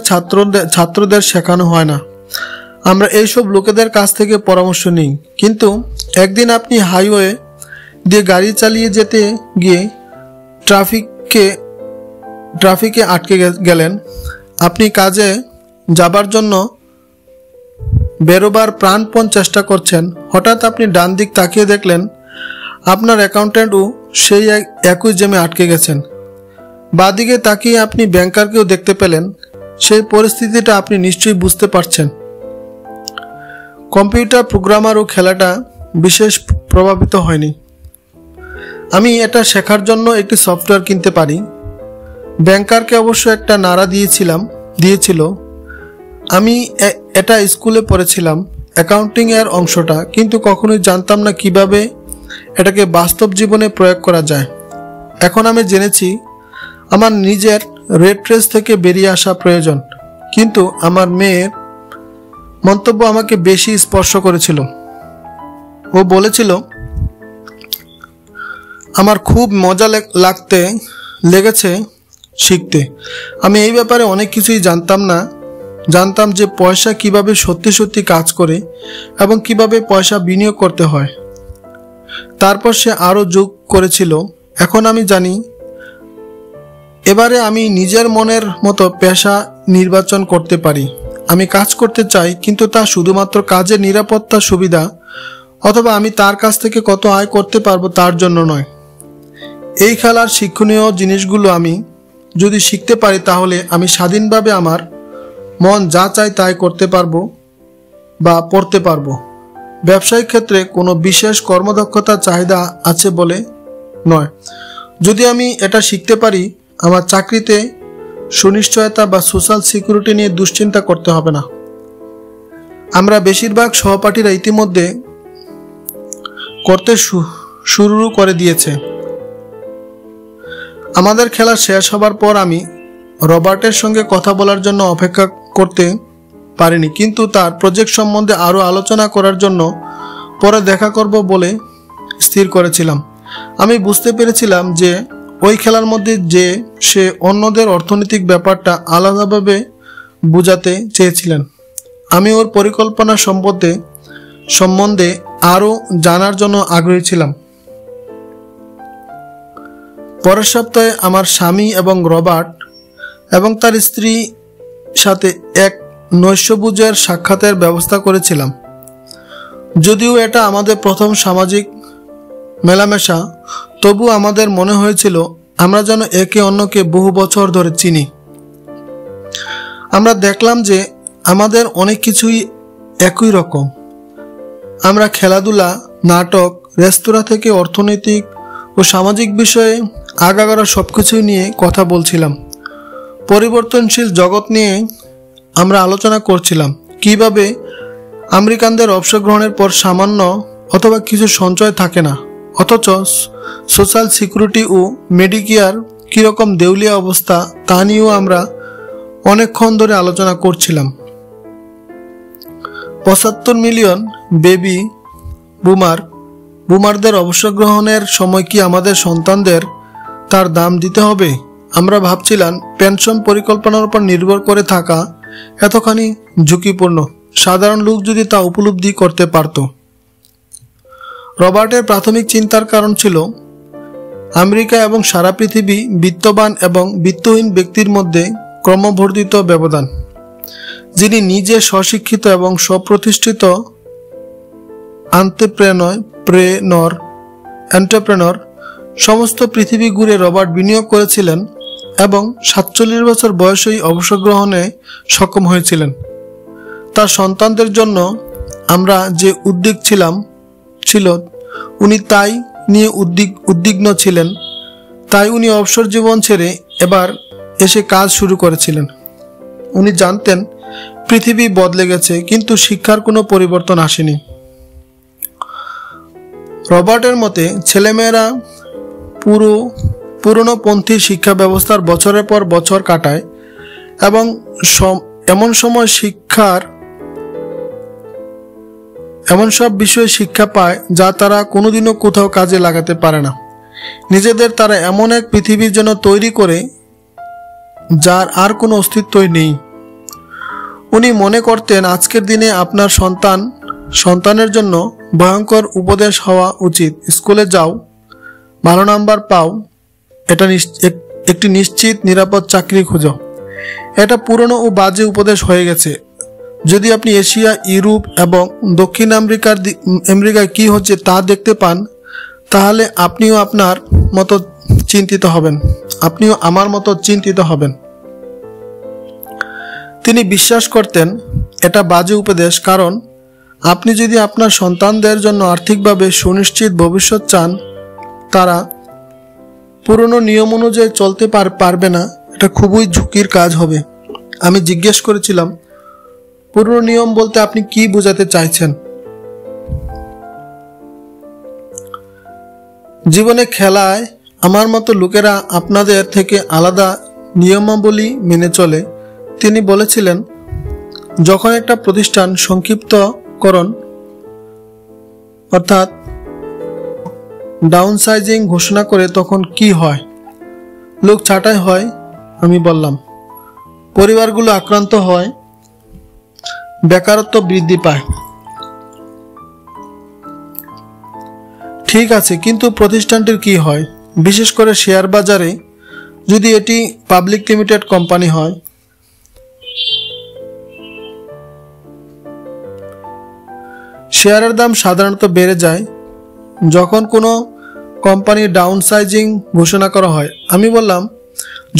ছাত্রদের শেখানো হয় না। আমরা এইসব লোকেদের কাছ থেকে পরামর্শ নিই, কিন্তু একদিন আপনি হাইওয়ে দিয়ে গাড়ি চালিয়ে যেতে গিয়ে ট্রাফিকে আটকে গেলেন। আপনি কাজে যাবার জন্য বেরোবার প্রাণপণ চেষ্টা করছেন। হঠাৎ আপনি ডান দিক তাকিয়ে দেখলেন আপনার অ্যাকাউন্টেন্টও সেই একই জ্যামে আটকে গেছেন। বাঁদিকে তাকিয়ে আপনি ব্যাংকারকেও দেখতে পেলেন। সেই পরিস্থিতিটা আপনি নিশ্চয়ই বুঝতে পারছেন। কম্পিউটার প্রোগ্রামারও খেলাটা বিশেষ প্রভাবিত হয়নি। আমি এটা শেখার জন্য একটি সফটওয়্যার কিনতে পারি। ব্যাংকারকে অবশ্য একটা নাড়া দিয়েছিল। আমি এটা স্কুলে পড়েছিলাম, অ্যাকাউন্টিং এর অংশটা, কিন্তু কখনোই জানতাম না কিভাবে এটাকে বাস্তব জীবনে প্রয়োগ করা যায়। এখন আমি জেনেছি আমার নিজের রেড রেস থেকে বেরিয়ে আসা প্রয়োজন, কিন্তু আমার মেয়ের মন্তব্য আমাকে বেশি স্পর্শ করেছিল। ও বলেছিল, আমার খুব মজা লেগেছে শিখতে। আমি এই ব্যাপারে অনেক কিছুই জানতাম যে পয়সা কিভাবে সত্যি সত্যি কাজ করে এবং কিভাবে পয়সা বিনিয়োগ করতে হয়। তারপর সে আরও যোগ করেছিল, এখন আমি জানি এবারে আমি নিজের মনের মতো পেশা নির্বাচন করতে পারি। আমি কাজ করতে চাই, কিন্তু তা শুধুমাত্র কাজের নিরাপত্তা, সুবিধা অথবা আমি তার কাছ থেকে কত আয় করতে পারবো তার জন্য নয়। এই খেলার শিক্ষণীয় জিনিসগুলো আমি যদি শিখতে পারি, তাহলে আমি স্বাধীনভাবে আমার মন যা চায় তাই করতে পারবো বা পড়তে পারবো। ব্যবসায়িক ক্ষেত্রে কোনো বিশেষ কর্মদক্ষতার চাহিদা আছে বলে নয়। যদি আমি এটা শিখতে পারি, আমার চাকরিতে সুনিশ্চয়তা বা সোশ্যাল সিকিউরিটি নিয়ে দুশ্চিন্তা করতে হবে না। আমরা বেশিরভাগ সহপাঠীরা ইতিমধ্যে করতে শুরু করে দিয়েছে। আমাদের খেলা শেষ হবার পর আমি রবার্টের সঙ্গে কথা বলার জন্য অপেক্ষা করতে পারিনি, কিন্তু তার প্রজেক্ট সম্বন্ধে আরও আলোচনা করার জন্য পরে দেখা করব বলে স্থির করেছিলাম। আমি বুঝতে পেরেছিলাম যে ওই খেলার মধ্যে যে সে অন্যদের অর্থনৈতিক ব্যাপারটা আলাদাভাবে বোঝাতে চেয়েছিলেন। আমি ওর পরিকল্পনা সম্বন্ধে আরও জানার জন্য আগ্রহী ছিলাম। পরের সপ্তাহে আমার স্বামী এবং রবার্ট এবং তার স্ত্রী সাথে এক নৈশভোজের সাক্ষাতের ব্যবস্থা করেছিলাম। যদিও এটা আমাদের প্রথম সামাজিক মেলামেশা, তবু আমাদের মনে হয়েছিল আমরা যেন একে অন্যকে বহু বছর ধরে চিনি। আমরা দেখলাম যে আমাদের অনেক কিছুই একই রকম। আমরা খেলাধুলা, নাটক, রেস্তোরাঁ থেকে অর্থনৈতিক ও সামাজিক বিষয়ে আগাগোড়া সবকিছুই নিয়ে কথা বলছিলাম। পরিবর্তনশীল জগৎ নিয়ে আমরা আলোচনা করছিলাম, কিভাবে আমেরিকানদের অবসর গ্রহণের পর সামান্য অথবা কিছু সঞ্চয় থাকে না, অথচ সোশ্যাল সিকিউরিটি ও মেডিকেয়ার কীরকম দেউলিয়া অবস্থা তা নিয়েও আমরা অনেকক্ষণ ধরে আলোচনা করছিলাম। ৭৫ মিলিয়ন বেবি বুমারদের অবসর গ্রহণের সময় কি আমাদের সন্তানদের তার দাম দিতে হবে? আমরা ভাবছিলাম পেনশন পরিকল্পনার উপর নির্ভর করে থাকা এতখানি ঝুঁকিপূর্ণ। সাধারণ লোক যদি তা উপলব্ধি করতে পারত। রবার্টের প্রাথমিক চিন্তার কারণ ছিল আমেরিকা এবং সারা পৃথিবী বিত্তবান এবং বিত্তহীন ব্যক্তির মধ্যে ক্রমবর্ধিত ব্যবধান। যিনি নিজে স্বশিক্ষিত এবং স্বপ্রতিষ্ঠিত এন্টারপ্রেনর সমস্ত পৃথিবী ঘুরে রবার্ট বিনিয়োগ করেছিলেন এবং ৪৭ বছর বয়সেই অবসর গ্রহণে সক্ষম হয়েছিলেন। তার সন্তানদের জন্য আমরা যে উদ্বিগ্ন ছিল উনি তাই নিয়ে উদ্বিগ্ন ছিলেন। তাই উনি অবসর জীবন ছেড়ে এবার এসে কাজ শুরু করেছিলেন। উনি জানতেন পৃথিবী বদলে গেছে, কিন্তু শিক্ষার কোনো পরিবর্তন আসেনি। রবার্টের মতে ছেলেমেয়েরা পুরনোপন্থী শিক্ষা ব্যবস্থার বছরের পর বছর কাটায় এবং এমন সব বিষয়ে শিক্ষা পায় যা তারা কোনোদিনও কোথাও কাজে লাগাতে পারে না। নিজেদের তারা এমন এক পৃথিবীর জন্য তৈরি করে যার আর কোনো অস্তিত্বই নেই। উনি মনে করতেন আজকের দিনে আপনার সন্তানের জন্য ভয়ঙ্কর উপদেশ হওয়া উচিত, স্কুলে যাও, ভালো নাম্বার পাও, এটা একটি নিশ্চিত নিরাপদ চাকরি খোঁজো। এটা পুরনো ও বাজে উপদেশ হয়ে গেছে। যদি আপনি এশিয়া, ইউরোপ এবং দক্ষিণ আমেরিকায় কি হচ্ছে তা দেখতে পান, তাহলে আপনিও আমার মতো চিন্তিত হবেন। তিনি বিশ্বাস করতেন এটা বাজে উপদেশ, কারণ আপনি যদি আপনার সন্তানদের জন্য আর্থিকভাবে সুনিশ্চিত ভবিষ্যৎ চান, তারা পুরনো নিয়ম অনুযায়ী চলতে পারবে না। এটা খুবই ঝুঁকির কাজ হবে। আমি জিজ্ঞেস করেছিলাম, পুরনো নিয়ম বলতে আপনি কি বোঝাতে চাইছেন? জীবনে খেলায় আমার মতো লোকেরা আপনাদের থেকে আলাদা নিয়মাবলী মেনে চলে। তিনি বলেছিলেন, যখন একটা প্রতিষ্ঠান সংক্ষিপ্তকরণ অর্থাৎ ডাউনসাইজিং ঘোষণা করে তখন কি হয়? লোক ছাঁটাই হয়। আমি বললাম, পরিবারগুলো আক্রান্ত হয়, বেকারত্ব বৃদ্ধি পায়। ঠিক আছে, কিন্তু প্রতিষ্ঠানটির কি হয়, বিশেষ করে শেয়ার বাজারে যদি এটি পাবলিক লিমিটেড কোম্পানি হয়? শেয়ারের দাম সাধারণত বেড়ে যায় যখন কোনো কোম্পানি ডাউন সাইজিং ঘোষণা করা হয়। আমি বললাম,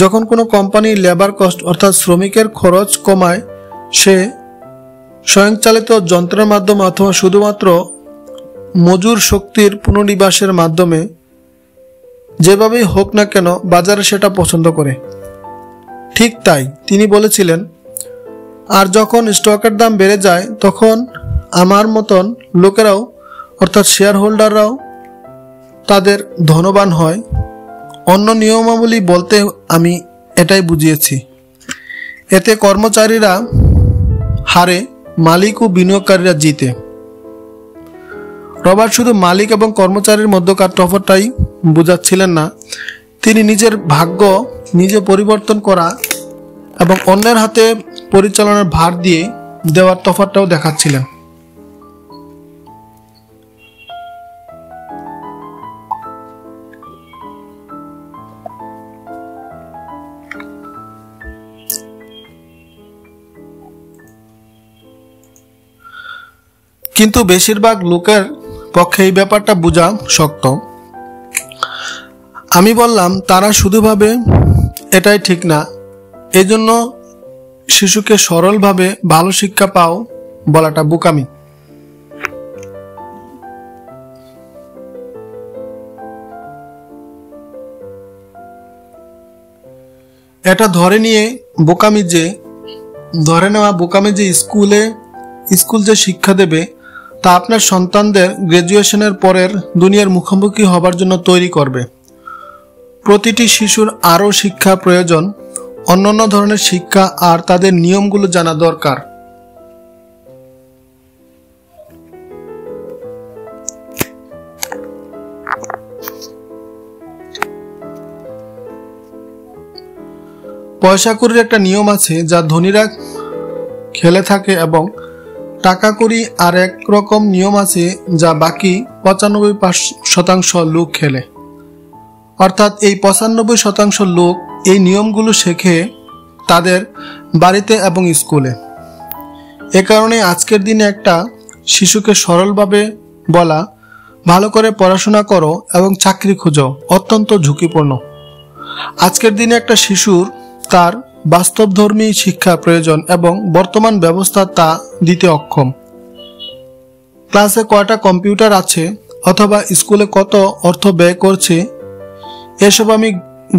যখন কোনো কোম্পানি লেবার কস্ট অর্থাৎ শ্রমিকের খরচ কমায়, সে স্বয়ংচালিত যন্ত্রের মাধ্যমে অথবা শুধুমাত্র মজুর শক্তির পুনর্নিবাসের মাধ্যমে, যেভাবেই হোক না কেন বাজারে সেটা পছন্দ করে। ঠিক তাই তিনি বলেছিলেন। আর যখন স্টকের দাম বেড়ে যায় তখন আমার মতন লোকেরাও অর্থাৎ শেয়ার হোল্ডাররাও তাদের ধনবান হয়। অন্য নিয়মাবলী বলতে আমি এটাই বুঝিয়েছি। এতে কর্মচারীরা হারে, মালিক ও বিনিয়োগকারীরা জিতে। রবার্ট শুধু মালিক এবং কর্মচারীর মধ্যকার তফাৎটাই বুঝাচ্ছিলেন না, তিনি নিজের ভাগ্য নিজে পরিবর্তন করা এবং অন্যের হাতে পরিচালনার ভার দিয়ে দেওয়ার তফাৎটাও দেখাচ্ছিলেন। কিন্তু বেশিরভাগ লোকের পক্ষে এই ব্যাপারটা বোঝা শক্ত। আমি বললাম, তারা শুধু ভাবে এটাই ঠিক না, এজন্য শিশুকে সরলভাবে ভালো শিক্ষা পাও বলাটা বোকামি। এটা ধরে নেওয়া বোকামি যে স্কুল যে শিক্ষা দেবে তা আপনার সন্তানদের গ্র্যাজুয়েশনের পরের দুনিয়ার মুখোমুখি হবার জন্য তৈরি করবে। প্রতিটি শিশুর আরও শিক্ষা প্রয়োজন, অন্যান্য ধরনের শিক্ষা আর তাদের নিয়মগুলো জানা দরকার। পয়সা কড়ির একটা নিয়ম আছে যা ধনীরা খেলে থাকে এবং টাকা কড়ি আর এক রকম নিয়ম আছে যা বাকি 95% লোক খেলে। অর্থাৎ এই 95% লোক এই নিয়মগুলো শেখে তাদের বাড়িতে এবং স্কুলে। এ কারণে আজকের দিনে একটা শিশুকে সরলভাবে বলা, ভালো করে পড়াশোনা করো এবং চাকরি খোঁজো, অত্যন্ত ঝুঁকিপূর্ণ। আজকের দিনে একটা শিশুর তার বাস্তবধর্মী শিক্ষা প্রয়োজন এবং বর্তমান ব্যবস্থা তা দিতে অক্ষম। ক্লাসে কয়টা কম্পিউটার আছে অথবা স্কুলে কত অর্থ ব্যয় করছে এসব আমি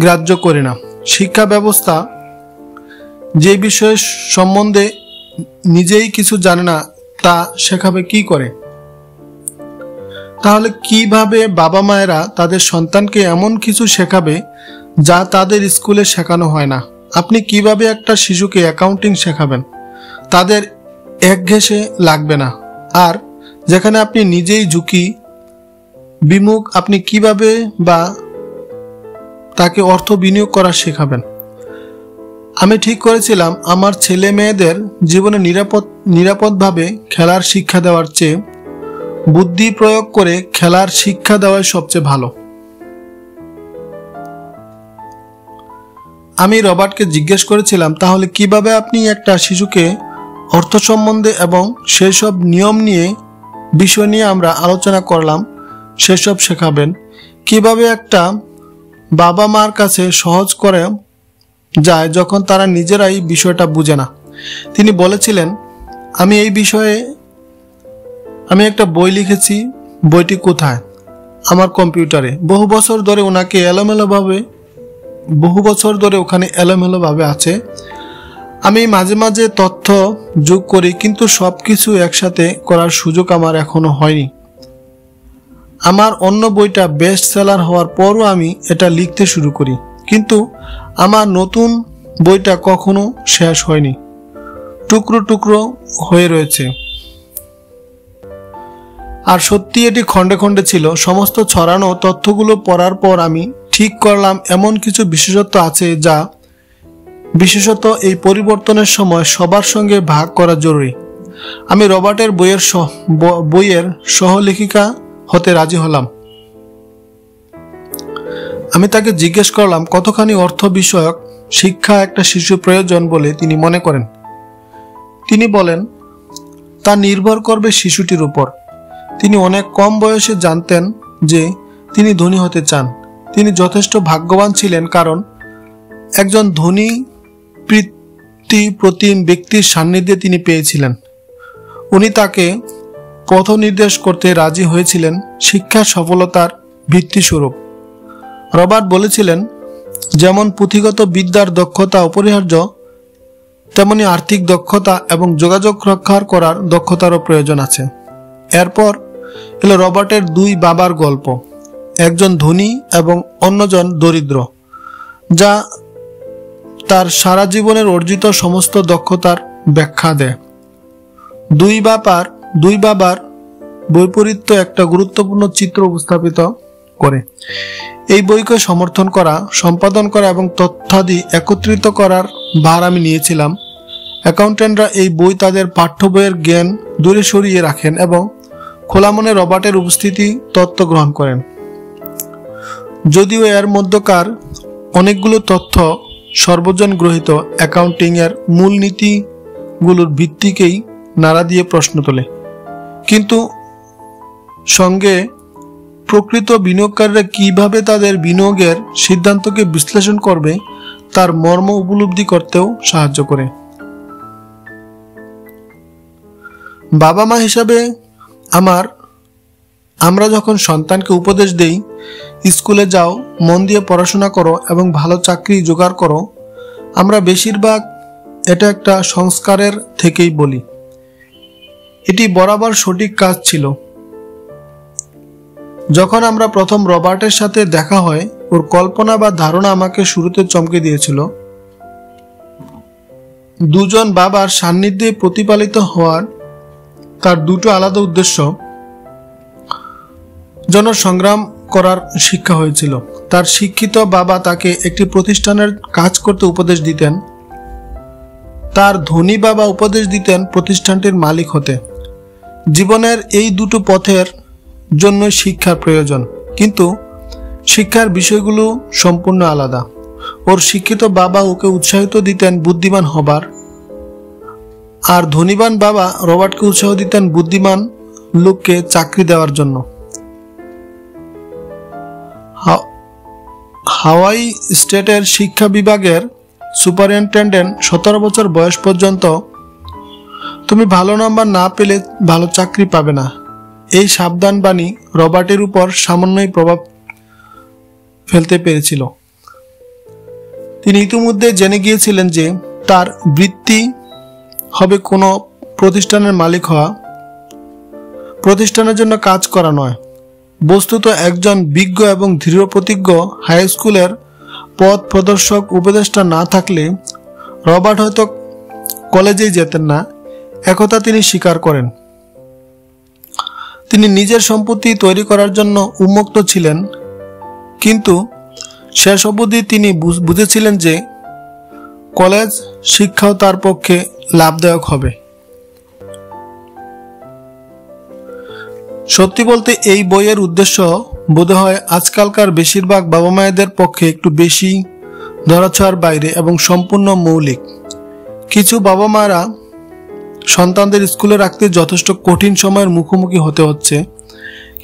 গ্রাহ্য করি না। শিক্ষা ব্যবস্থা যে বিষয় সম্বন্ধে নিজেই কিছু জানে না তা শেখাবে কি করে? তাহলে কিভাবে বাবা মায়েরা তাদের সন্তানকে এমন কিছু শেখাবে যা তাদের স্কুলে শেখানো হয় না? আপনি কিভাবে একটা শিশুকে অ্যাকাউন্টিং শেখাবেন? তাদের একঘেঁষে লাগবে না। আর যেখানে আপনি নিজেই ঝুঁকি বিমুখ, আপনি কিভাবে বা তাকে অর্থ বিনিয়োগ করা শেখাবেন? আমি ঠিক করেছিলাম আমার ছেলে মেয়েদের জীবনে নিরাপদভাবে খেলার শিক্ষা দেওয়ার চেয়ে বুদ্ধি প্রয়োগ করে খেলার শিক্ষা দেওয়াই সবচেয়ে ভালো। আমি রবার্টকে জিজ্ঞেস করেছিলাম, তাহলে কিভাবে আপনি একটা শিশুকে অর্থ সম্বন্ধে এবং সেসব নিয়ম নিয়ে বিষয় নিয়ে আমরা আলোচনা করলাম সেসব শেখাবেন? কিভাবে একটা বাবা মার কাছে সহজ করে যায় যখন তারা নিজেরাই বিষয়টা বুঝে না? তিনি বলেছিলেন, আমি এই বিষয়ে একটা বই লিখেছি। বইটি কোথায়? আমার কম্পিউটারে। বহু বছর ধরে ওখানে এলোমেলোভাবে আছে। আমি মাঝে মাঝে তথ্য যোগ করি, কিন্তু সবকিছু একসাথে করার সুযোগ আমার এখনো হয়নি। আমার অন্য বইটা বেস্ট সেলার হওয়ার পরও আমি এটা লিখতে শুরু করি, কিন্তু আমার নতুন বইটা কখনো শেষ হয়নি, টুকরো টুকরো হয়ে রয়েছে। আর সত্যি এটি খণ্ডে খণ্ডে ছিল। সমস্ত ছড়ানো তথ্যগুলো পড়ার পর আমি ঠিক করলাম এমন কিছু বিশেষত্ব আছে যা বিশেষত এই পরিবর্তনের সময় সবার সঙ্গে ভাগ করা জরুরি। আমি রবার্টের বইয়ের সহলেখিকা হতে রাজি হলাম। আমি তাকে জিজ্ঞেস করলাম কতখানি অর্থ বিষয়ক শিক্ষা একটা শিশু প্রয়োজন বলে তিনি মনে করেন। তিনি বলেন, তা নির্ভর করবে শিশুটির উপর। তিনি অনেক কম বয়সে জানতেন যে তিনি ধনী হতে চান। তিনি যথেষ্ট ভাগ্যবান ছিলেন, কারণ একজন ধনী প্রতিম ব্যক্তির সান্নিধ্যে তিনি পেয়েছিলেন। উনি তাকে পথ নির্দেশ করতে রাজি হয়েছিলেন শিক্ষার সফলতার ভিত্তিস্বরূপ। রবার্ট বলেছিলেন, যেমন পুঁথিগত বিদ্যার দক্ষতা অপরিহার্য, তেমনি আর্থিক দক্ষতা এবং যোগাযোগ রক্ষা করার দক্ষতারও প্রয়োজন আছে। এরপর এলো রবার্টের দুই বাবার গল্প, একজন ধনী এবং অন্যজন দরিদ্র, যা তার সারা জীবনের অর্জিত সমস্ত দক্ষতার ব্যাখ্যা দেয়। দুই বাবার বৈপরীত্য একটা গুরুত্বপূর্ণ চিত্র উপস্থাপিত করে। এই বইকে সমর্থন করা, সম্পাদন করা এবং তথ্যাদি একত্রিত করার ভার আমি নিয়েছিলাম। অ্যাকাউন্টেন্টরা এই বই তাদের পাঠ্য বইয়ের জ্ঞান দূরে সরিয়ে রাখেন এবং খোলা মনে রবার্টের উপস্থিতি তত্ত্ব গ্রহণ করেন। যদিও এর মধ্যকার অনেকগুলো তথ্য সর্বজন গ্রহীত, অ্যাকাউন্টিং এর মূল নীতিগুলোর ভিত্তিকেই নাড়া দিয়ে প্রশ্ন তোলে। কিন্তু সঙ্গে প্রকৃত বিনিয়োগকারীরা কিভাবে তাদের বিনিয়োগের সিদ্ধান্তকে বিশ্লেষণ করবে তার মর্ম উপলব্ধি করতেও সাহায্য করে। বাবা মা হিসাবে আমরা যখন সন্তানকে উপদেশ দেই, স্কুলে যাও, মন দিয়ে পড়াশোনা করো এবং ভালো চাকরি জোগাড় করো, আমরা বেশিরভাগ এটা একটা সংস্কারের থেকেই বলি। এটি বরাবর সঠিক কাজ ছিল। যখন আমরা প্রথম রবার্টের সাথে দেখা হয়, ওর কল্পনা বা ধারণা আমাকে শুরুতে চমকে দিয়েছিল। দুজন বাবার সান্নিধ্যে প্রতিপালিত হওয়ার তার দুটো আলাদা উদ্দেশ্য জন্য সংগ্রাম করার শিক্ষা হয়েছিল। তার শিক্ষিত বাবা তাকে একটি প্রতিষ্ঠানের কাজ করতে উপদেশ দিতেন, তার ধনী বাবা উপদেশ দিতেন প্রতিষ্ঠানটির মালিক হতে। জীবনের এই দুটো পথের জন্য শিক্ষার প্রয়োজন, কিন্তু শিক্ষার বিষয়গুলো সম্পূর্ণ আলাদা। ওর শিক্ষিত বাবা ওকে উৎসাহিত দিতেন বুদ্ধিমান হবার, আর ধনীবান বাবা রবার্টকে উৎসাহ দিতেন বুদ্ধিমান লোককে চাকরি দেওয়ার জন্য। হাওয়াই স্টেটের শিক্ষা বিভাগের সুপারিনটেন্ডেন্ট 17 বছর বয়স পর্যন্ত তুমি ভালো নাম্বার না পেলে ভালো চাকরি পাবে না, এই সাবধান বাণী রবার্টের উপর সামান্যই প্রভাব ফেলতে পেরেছিল। তিনি ইতিমধ্যে জেনে গিয়েছিলেন যে তার বৃত্তি হবে কোনো প্রতিষ্ঠানের মালিক হওয়া, প্রতিষ্ঠানের জন্য কাজ করা নয়। বস্তুত একজন বিজ্ঞ এবং দৃঢ় প্রতিজ্ঞ হাই স্কুলের পথ প্রদর্শক উপদেষ্টা না থাকলে রবার্ট হয়তো কলেজেই যেতেন না, একথা তিনি স্বীকার করেন। তিনি নিজের সম্পত্তি তৈরি করার জন্য উন্মুক্ত ছিলেন, কিন্তু শেষ অবধি তিনি বুঝেছিলেন যে কলেজ শিক্ষাও তার পক্ষে লাভদায়ক হবে। সত্যি বলতে এই বইয়ের উদ্দেশ্য বোধহয় আজকালকার বেশিরভাগ বাবা মায়েদের পক্ষে একটু বেশি ধরাছোঁয়ার বাইরে এবং সম্পূর্ণ মৌলিক। কিছু বাবা মায়েরা সন্তানদের স্কুলে রাখতে যথেষ্ট কঠিন সময়ের মুখোমুখি হতে হচ্ছে,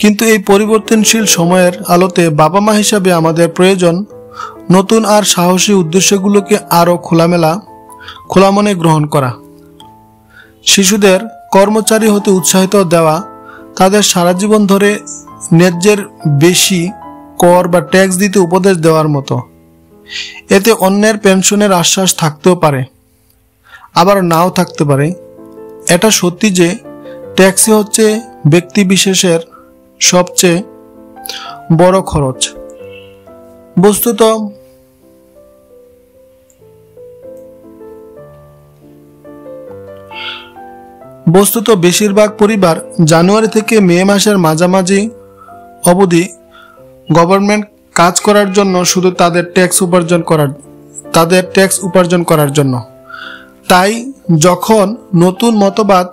কিন্তু এই পরিবর্তনশীল সময়ের আলোতে বাবা মা হিসাবে আমাদের প্রয়োজন নতুন আর সাহসী উদ্দেশ্যগুলোকে আরও খোলা মনে গ্রহণ করা, শিশুদের কর্মচারী হতে উৎসাহিত দেওয়া, তাদের সারা জীবন ধরে ন্যায্যের বেশি কর বা ট্যাক্স দিতে উপদেশ দেওয়ার মতো। এতে অন্যের পেনশনের আশ্বাস থাকতেও পারে, আবার নাও থাকতে পারে। এটা সত্যি যে ট্যাক্সই হচ্ছে ব্যক্তি বিশেষের সবচেয়ে বড় খরচ। বস্তুত বেশিরভাগ পরিবার জানুয়ারি থেকে মে মাসের মাঝামাঝি অবধি গভর্নমেন্ট কাজ করার জন্য, শুধু তাদের ট্যাক্স উপার্জন করার জন্য। তাই যখন নতুন মতবাদ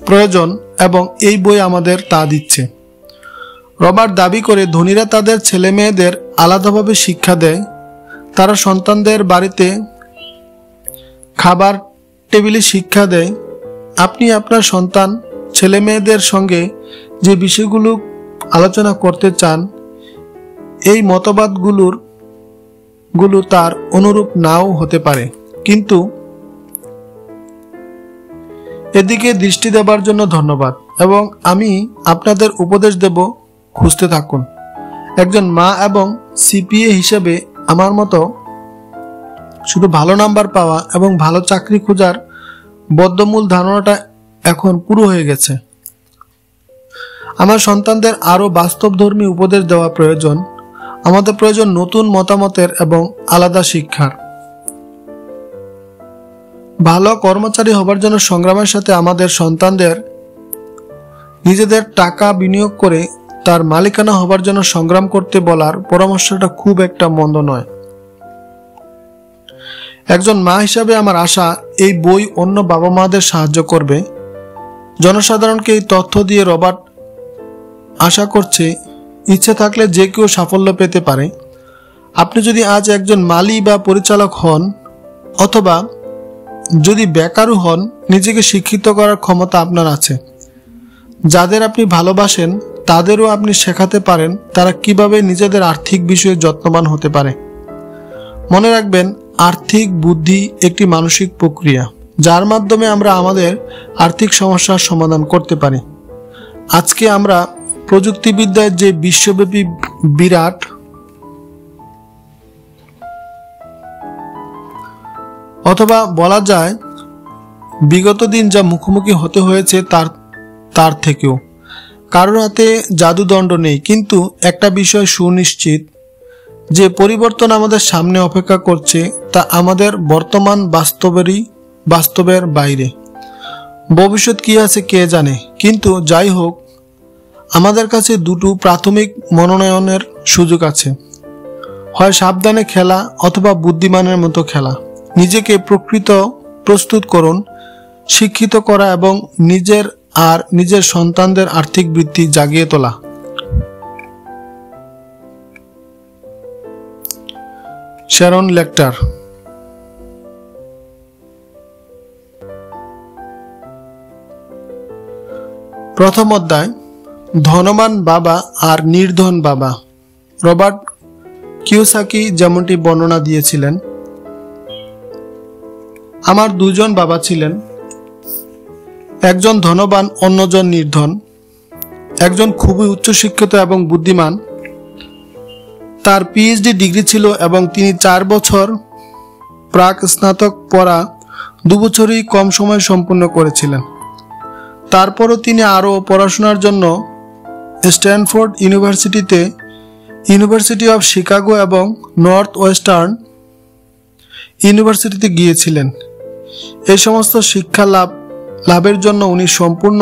প্রয়োজন, এবং এই বই আমাদের তা দিচ্ছে। রবার্ট দাবি করে ধনীরা তাদের ছেলে মেয়েদের আলাদাভাবে শিক্ষা দেয়। তারা সন্তানদের বাড়িতে খাবার টেবিলে শিক্ষা দেয়। আপনি আপনার সন্তান ছেলে মেয়েদের সঙ্গে যে বিষয়গুলো আলোচনা করতে চান, এই মতবাদগুলো তার অনুরূপ নাও হতে পারে, কিন্তু এদিকে দৃষ্টি দেবার জন্য ধন্যবাদ। এবং আমি আপনাদের উপদেশ দেব, খুঁজতে থাকুন। একজন মা এবং সিপিএ হিসেবে আমার মতো শুধু ভালো নাম্বার পাওয়া এবং ভালো চাকরি খোঁজার বদ্ধমূল ধারণাটা এখন পুরো হয়ে গেছে। আমার সন্তানদের আরো বাস্তবধর্মী উপদেশ দেওয়া প্রয়োজন। আমাদের প্রয়োজন নতুন মতামতের এবং আলাদা শিক্ষার। ভালো কর্মচারী হবার জন্য সংগ্রামের সাথে আমাদের সন্তানদের নিজেদের টাকা বিনিয়োগ করে তার মালিকানা হবার জন্য সংগ্রাম করতে বলার পরামর্শটা খুব একটা মন্দ নয়। একজন মা হিসাবে আমার আশা, এই বই অন্য বাবা মাদের সাহায্য করবে। জনসাধারণকে এই তথ্য দিয়ে রবার্ট আশা করছে, ইচ্ছে থাকলে যে কেউ সাফল্য পেতে পারে। আপনি যদি আজ একজন মালি বা পরিচালক হন, অথবা যদি বেকারও হন, নিজেকে শিক্ষিত করার ক্ষমতা আপনার আছে। যাদের আপনি ভালোবাসেন তাদেরও আপনি শেখাতে পারেন তারা কিভাবে নিজেদের আর্থিক বিষয়ে যত্নবান হতে পারে। মনে রাখবেন, আর্থিক বুদ্ধি একটি মানসিক প্রক্রিয়া, যার মাধ্যমে আমরা আমাদের আর্থিক সমস্যার সমাধান করতে পারি। আজকে আমরা প্রযুক্তিবিদ্যার যে বিশ্বব্যাপী বিরাট অথবা বলা যায় বিগত দিন যা মুখোমুখি হতে হয়েছে তার থেকেও কারোর হাতে জাদুদণ্ড নেই, কিন্তু একটা বিষয় সুনিশ্চিত, যে পরিবর্তন আমাদের সামনে অপেক্ষা করছে তা আমাদের বর্তমান বাস্তবের বাইরে। ভবিষ্যৎ কি আছে কে জানে, কিন্তু যাই হোক, আমাদের কাছে দুটো প্রাথমিক মনোনয়নের সুযোগ আছে। হয় সাবধানে খেলা অথবা বুদ্ধিমানের মতো খেলা। নিজেকে প্রস্তুত করুন, শিক্ষিত করা এবং নিজের সন্তানদের আর্থিক বৃত্তি জাগিয়ে তোলা। শ্যারন লেকটার। প্রথম অধ্যায়, ধনবান বাবা আর নির্ধন বাবা। রবার্ট কিওসাকি যেমনটি বর্ণনা দিয়েছিলেন, আমার দুজন বাবা ছিলেন, একজন ধনবান, অন্যজন নির্ধন। একজন খুবই উচ্চশিক্ষিত এবং বুদ্ধিমান, তার পিএইচডি ডিগ্রি ছিল এবং তিনি 4 বছর প্রাক স্নাতক পড়া 2 বছরই কম সময় সম্পূর্ণ করেছিলেন। তারপরও তিনি আরও পড়াশোনার জন্য স্ট্যানফোর্ড ইউনিভার্সিটিতে, ইউনিভার্সিটি অফ শিকাগো এবং নর্থ ওয়েস্টার্ন ইউনিভার্সিটিতে গিয়েছিলেন। এই সমস্ত শিক্ষা লাভের জন্য উনি সম্পূর্ণ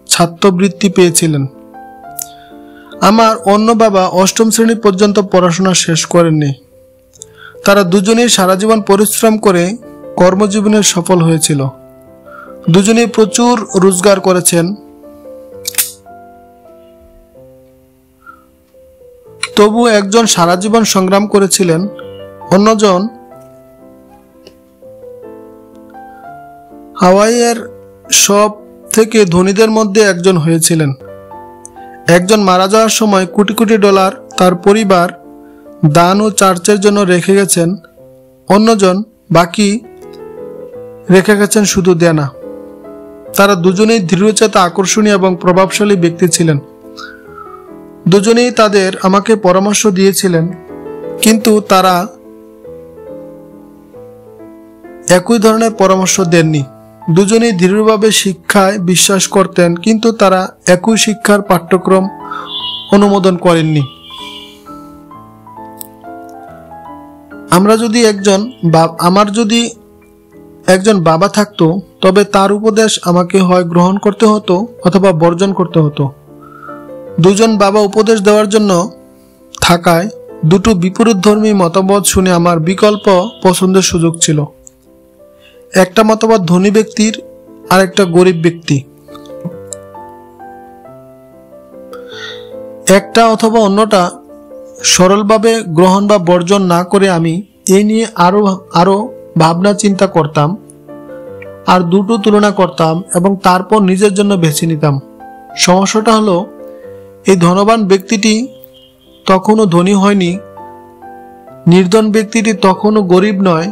ছাত্রবৃত্তি পেয়েছিলেন। আমার অন্য বাবা 8ম শ্রেণী পর্যন্ত পড়াশোনা শেষ করেননি। তারা দুজনেই সারা জীবন পরিশ্রম করে কর্মজীবনে সফল হয়েছিল। দুজনেই প্রচুর রোজগার করেছেন। তবু একজন সারা জীবন সংগ্রাম করেছিলেন, অন্যজন হাওয়াইয়ের সব থেকে ধনীদের মধ্যে একজন হয়েছিলেন। একজন মারা যাওয়ার সময় কোটি কোটি ডলার তার পরিবার দান ও চার্চের জন্য রেখে গেছেন, অন্যজন বাকি রেখে গেছেন শুধু দেনা। তারা দুজনেই দৃঢ়চেতা, আকর্ষণীয় এবং প্রভাবশালী ব্যক্তি ছিলেন। দুজনেই আমাকে পরামর্শ দিয়েছিলেন, কিন্তু তারা একই ধরনের পরামর্শ দেননি। দুজনেই দৃঢ়ভাবে শিক্ষায় বিশ্বাস করতেন, কিন্তু তারা একই শিক্ষার পাঠ্যক্রম অনুমোদন করেননি। আমার যদি একজন বাবা থাকতো, তবে তার উপদেশ আমাকে হয় গ্রহণ করতে হতো অথবা বর্জন করতে হতো। দুজন বাবা উপদেশ দেওয়ার জন্য থাকায় দুটো বিপরীতধর্মী মতামত শুনে আমার বিকল্প পছন্দের সুযোগ ছিল। একটা মতবাদ ধনী ব্যক্তির আর একটা গরিব ব্যক্তি। একটা অথবা অন্যটা সরলভাবে গ্রহণ বা বর্জন না করে আমি এই নিয়ে আরো ভাবনা চিন্তা করতাম আর দুটো তুলনা করতাম এবং তারপর নিজের জন্য বেছে নিতাম। সমস্যাটা হলো, এই ধনবান ব্যক্তিটি তখনও ধনী হয়নি, নির্ধন ব্যক্তিটি তখনও গরিব নয়।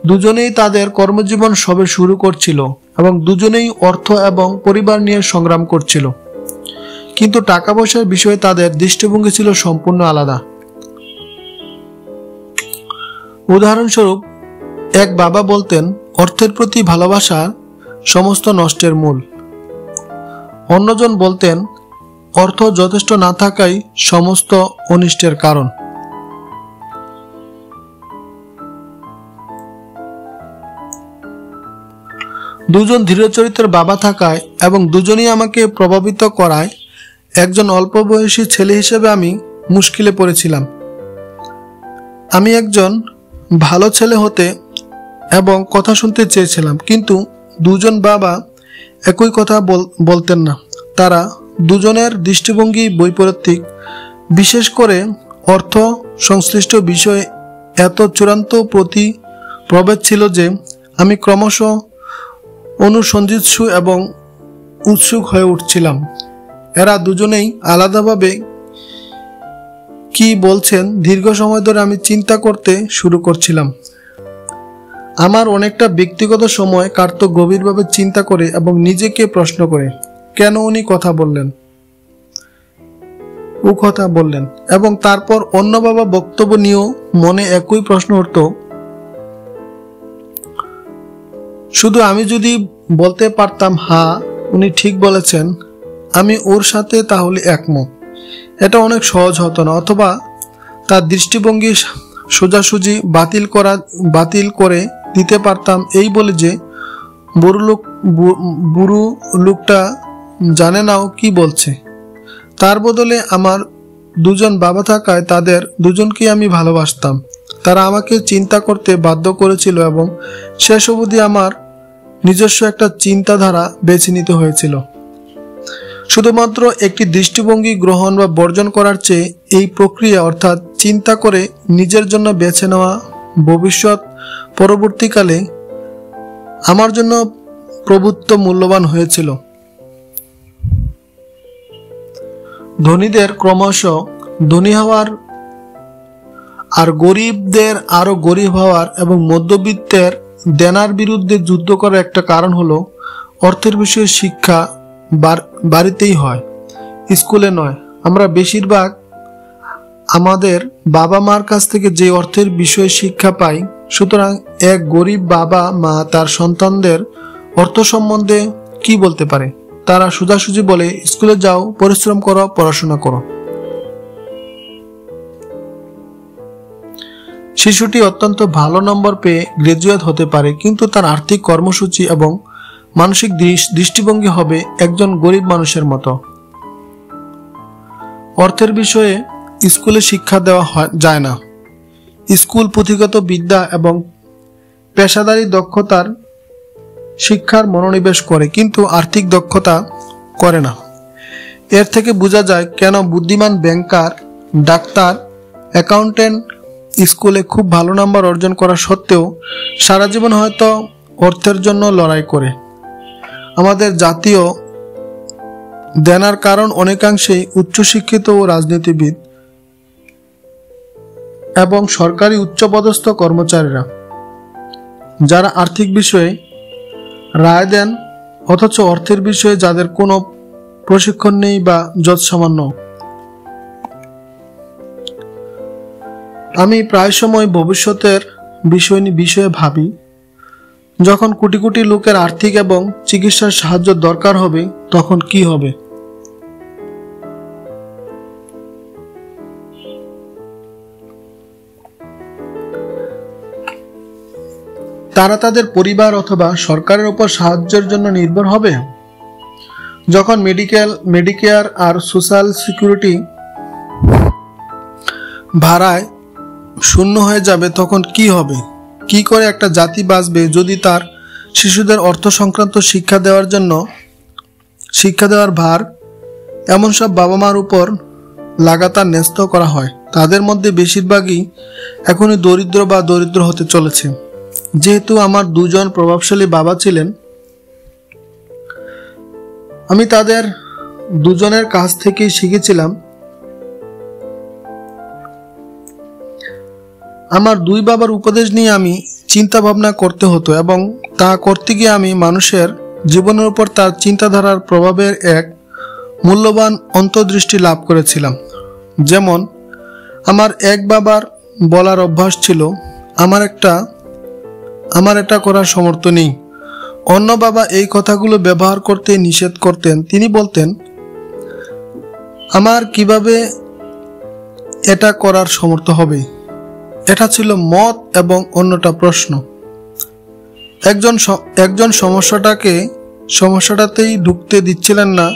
দুজনেই তাদের কর্মজীবন সবে শুরু করছিল এবং দুজনেই অর্থ এবং পরিবার নিয়ে সংগ্রাম করছিল, কিন্তু টাকা পয়সার বিষয়ে তাদের দৃষ্টিভঙ্গি ছিল সম্পূর্ণ আলাদা। উদাহরণস্বরূপ, এক বাবা বলতেন, অর্থের প্রতি ভালোবাসা সমস্ত নষ্টের মূল। অন্যজন বলতেন, অর্থ যথেষ্ট না থাকাই সমস্ত অনিষ্টের কারণ। দুজন ধীরচরিত্রের বাবা থাকায় এবং দুজনই আমাকে প্রভাবিত করায় একজন অল্প বয়সী ছেলে হিসেবে আমি মুশকিলে পড়েছিলাম। আমি একজন ভালো ছেলে হতে এবং কথা শুনতে চেয়েছিলাম, কিন্তু দুজন বাবা একই কথা বলতেন না। তারা দুজনের দৃষ্টিভঙ্গি বৈপরীত্যিক। বিশেষ করে অর্থ সংশ্লিষ্ট বিষয়ে এত চূড়ান্ত প্রভেদ ছিল যে আমি ক্রমশ অনুসন্ধিৎসু এবং উৎসুক হয়ে উঠছিলাম। এরা দুজনেই আলাদাভাবে কি বলছেন দীর্ঘ সময় ধরে আমি চিন্তা করতে শুরু করছিলাম। আমার অনেকটা ব্যক্তিগত সময় কাটত গভীরভাবে চিন্তা করে এবং নিজেকে প্রশ্ন করে, কেন উনি কথা বললেন, ও কথা বললেন, এবং তারপর অন্য বাবা বক্তব্য নিয়েও মনে একই প্রশ্ন উঠত। শুধু আমি যদি বলতে পারতাম, হ্যাঁ উনি ঠিক বলেছেন, আমি ওর সাথে তাহলে একমত, এটা অনেক সহজ হতো না। অথবা তার দৃষ্টিভঙ্গি সোজাসুজি বাতিল করে দিতে পারতাম এই বলে যে বুড়ো লোকটা জানে না ও কি বলছে। তার বদলে আমার দুজন বাবা থাকায় তাদের দুজনকে আমি ভালোবাসতাম। তারা আমাকে চিন্তা করতে বাধ্য করেছিল এবং শেষ অবধি আমার নিজস্ব একটা চিন্তাধারা বেছে নিতে হয়েছিল। শুধুমাত্র একটি দৃষ্টিভঙ্গি গ্রহণ বা বর্জন করার চেয়ে এই প্রক্রিয়া, অর্থাৎ চিন্তা করে নিজের জন্য বেছে নেওয়া ভবিষ্যৎ পরবর্তীকালে আমার জন্য প্রভুত্ব মূল্যবান হয়েছিল। ধনীদের ক্রমশ ধনী হওয়ার আর গরিবদের আরো গরিব হওয়ার এবং মধ্যবিত্তের দেনার বিরুদ্ধে যুদ্ধ করার একটা কারণ হলো অর্থের বিষয়ে শিক্ষা বাড়িতেই হয়, স্কুলে নয়। আমরা বেশিরভাগ আমাদের বাবা মার কাছ থেকে যে অর্থের বিষয়ে শিক্ষা পাই, সুতরাং এক গরিব বাবা মা তার সন্তানদের অর্থ সম্বন্ধে কি বলতে পারে? তারা সোজাসুজি বলে, স্কুলে যাও, পরিশ্রম করো, পড়াশোনা করো। শিশুটি অত্যন্ত ভালো নম্বর পেয়ে গ্রাজুয়েট হতে পারে, কিন্তু তার আর্থিক কর্মসূচি এবং মানসিক দৃষ্টিভঙ্গি হবে একজন গরিব মানুষের মতো। অর্থের বিষয়ে স্কুলে শিক্ষা দেওয়া যায় না। স্কুল পুঁথিগত বিদ্যা এবং পেশাদারী দক্ষতার শিক্ষার মনোনিবেশ করে, কিন্তু আর্থিক দক্ষতা করে না। এর থেকে বোঝা যায় কেন বুদ্ধিমান ব্যাংকার, ডাক্তার, অ্যাকাউন্টেন্ট স্কুলে খুব ভালো নাম্বার অর্জন করা সত্ত্বেও সারা জীবন হয়তো অর্থের জন্য লড়াই করে। আমাদের জাতীয় দেনার কারণ অনেকাংশেই উচ্চশিক্ষিত ও রাজনীতিবিদ এবং সরকারি উচ্চপদস্থ কর্মচারীরা, যারা আর্থিক বিষয়ে রায় দেন অথচ অর্থের বিষয়ে যাদের কোনো প্রশিক্ষণ নেই বা যৎসামান্য। আমি প্রায় সময় ভবিষ্যতের বিষয়ে ভাবি। যখন কোটি কোটি লোকের আর্থিক এবং চিকিৎসার সাহায্য দরকার হবে, তখন কি হবে? তারা তাদের পরিবার অথবা সরকারের উপর সাহায্যের জন্য নির্ভর হবে। যখন মেডিকেয়ার আর সোশ্যাল সিকিউরিটি ভাড়ায় শূন্য হয়ে যাবে, তখন কি হবে? কি করে একটা জাতি বাঁচবে যদি তার শিশুদের অর্থ সংক্রান্ত শিক্ষা দেওয়ার ভার এমন সব বাবা মার উপর লাগাতার ন্যস্ত করা হয়, তাদের মধ্যে বেশিরভাগই এখনই দরিদ্র বা দরিদ্র হতে চলেছে। যেহেতু আমার দুজন প্রভাবশালী বাবা ছিলেন, আমি তাদের দুজনের কাছ থেকেই শিখেছিলাম। আমার দুই বাবার উপদেশ নিয়ে আমি চিন্তা ভাবনা করতে হতো এবং তা করতে গিয়ে আমি মানুষের জীবনের উপর তার চিন্তাধারার প্রভাবের এক মূল্যবান অন্তর্দৃষ্টি লাভ করেছিলাম। যেমন আমার এক বাবার বলার অভ্যাস ছিল, আমার এটা করার সামর্থ্য নেই। অন্য বাবা এই কথাগুলো ব্যবহার করতে নিষেধ করতেন। তিনি বলতেন, আমার কিভাবে এটা করার সামর্থ্য হবে? এটা ছিল মত এবং অন্যটা প্রশ্ন। একজন সমস্যাটাতেই ঢুকতে দিচ্ছিলেন না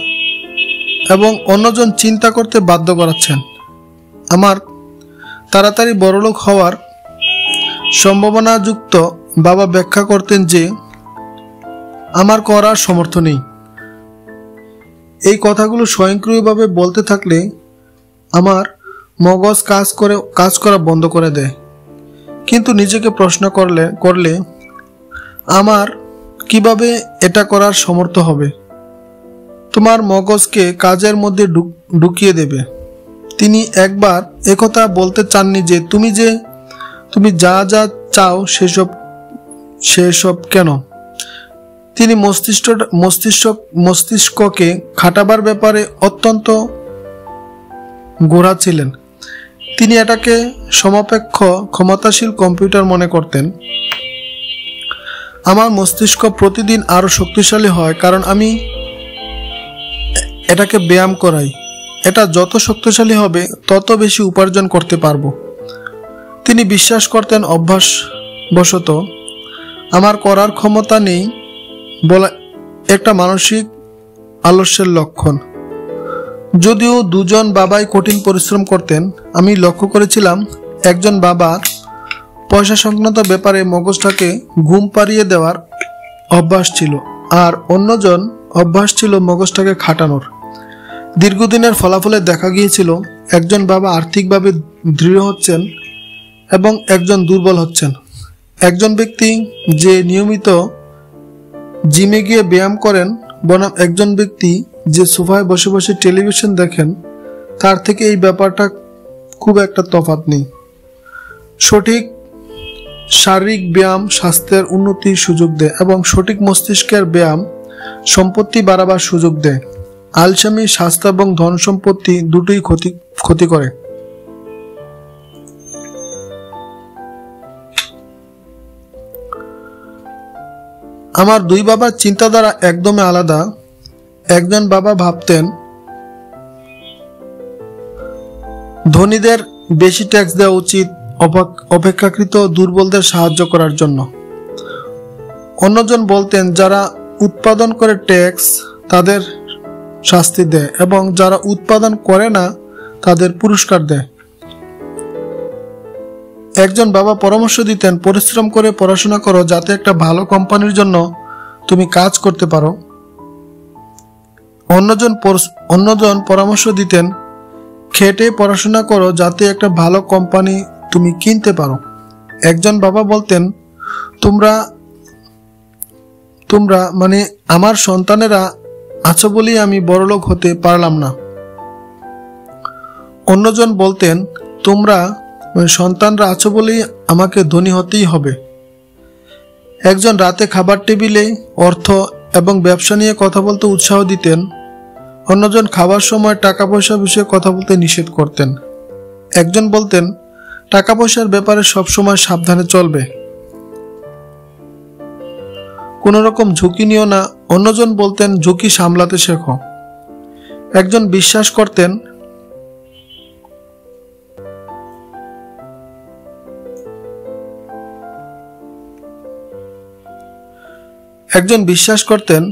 এবং অন্যজন চিন্তা করতে বাধ্য করাচ্ছেন। আমার তাড়াতাড়ি বড়লোক হওয়ার সম্ভাবনাযুক্ত বাবা ব্যাখ্যা করতেন যে আমার করার সামর্থ্য নেই। এই কথাগুলো স্বয়ংক্রিয়ভাবে বলতে থাকলে আমার মগজ কাজ করা বন্ধ করে দেয়। কিন্তু নিজেকে প্রশ্ন করলে আমার কিভাবে এটা করার সামর্থ্য হবে? তোমার মগজকে কাজের মধ্যে ঢুকিয়ে দেবে। তিনি একবার একথা বলতে চাননি যে তুমি যা যা চাও সেসব কেন। তিনি মস্তিষ্ককে খাটাবার ব্যাপারে অত্যন্ত গোড়া ছিলেন। তিনি এটাকে সমপেক্ষ ক্ষমতাশীল কম্পিউটার মনে করতেন। আমার মস্তিষ্ক প্রতিদিন আরো শক্তিশালী হয় কারণ আমি এটাকে ব্যায়াম করাই। এটা যত শক্তিশালী হবে তত বেশি উপার্জন করতে পারবো। তিনি বিশ্বাস করতেন অভ্যাসবশত আমার করার ক্ষমতা নেই বলা একটা মানসিক আলস্যের লক্ষণ। যদিও দুজন বাবাই কঠিন পরিশ্রম করতেন, আমি লক্ষ্য করেছিলাম একজন বাবার পয়সা সংক্রান্ত ব্যাপারে মগজটাকে ঘুম পাড়িয়ে দেওয়ার অভ্যাস ছিল, আর অন্যজন অভ্যাস ছিল মগজটাকে খাটানোর। দীর্ঘদিনের ফলাফলে দেখা গিয়েছিল একজন বাবা আর্থিকভাবে দৃঢ় হচ্ছেন এবং একজন দুর্বল হচ্ছেন। একজন ব্যক্তি যে নিয়মিত জিমে গিয়ে ব্যায়াম করেন বনাম একজন ব্যক্তি যে সোফায় বসে বসে টেলিভিশন দেখেন, তার থেকে এই ব্যাপারটা খুব একটা তফাৎ নেই। সঠিক শারীরিক ব্যায়াম স্বাস্থ্যের উন্নতির সুযোগ দেয় এবং সঠিক মস্তিষ্কের ব্যায়াম সম্পত্তি বাড়াবার সুযোগ দেয়। আলসেমি স্বাস্থ্য এবং ধন সম্পত্তি দুটোই ক্ষতি করে। আমার দুই বাবার চিন্তাধারা একদমই আলাদা। একজন বাবা ভাবতেন ধনীদের বেশি ট্যাক্স দেওয়া উচিত অপেক্ষাকৃত দুর্বলদের সাহায্য করার জন্য। অন্যজন বলতেন যারা উৎপাদন করে ট্যাক্স তাদের শাস্তি দেয় এবং যারা উৎপাদন করে না তাদের পুরস্কার দেয়। একজন বাবা পরামর্শ দিতেন পরিশ্রম করে পড়াশোনা করো যাতে একটা ভালো কোম্পানির জন্য তুমি কাজ করতে পারো। অন্যজন পরামর্শ দিতেন খেটে পড়াশোনা করো যাতে একটা ভালো কোম্পানি তুমি কিনতে পারো। একজন বাবা বলতেন তোমরা মানে আমার সন্তানেরা আছো বলেই আমি বড়লোক হতে পারলাম না। অন্যজন বলতেন তোমরা সন্তানরা আছো বলেই আমাকে ধনী হতেই হবে। একজন রাতে খাবার টেবিলে অর্থ এবং ব্যবসা নিয়ে কথা বলতে উৎসাহ দিতেন, অন্যজন খাবার সময় টাকা পয়সা বিষয়ে কথা বলতে নিষেধ করতেন। একজন বলতেন টাকা পয়সার ব্যাপারে সবসময় সাবধানে চলবে, কোন রকম ঝুঁকি নিও না। অন্যজন বলতেন ঝুঁকি সামলাতে শেখো। একজন বিশ্বাস করতেন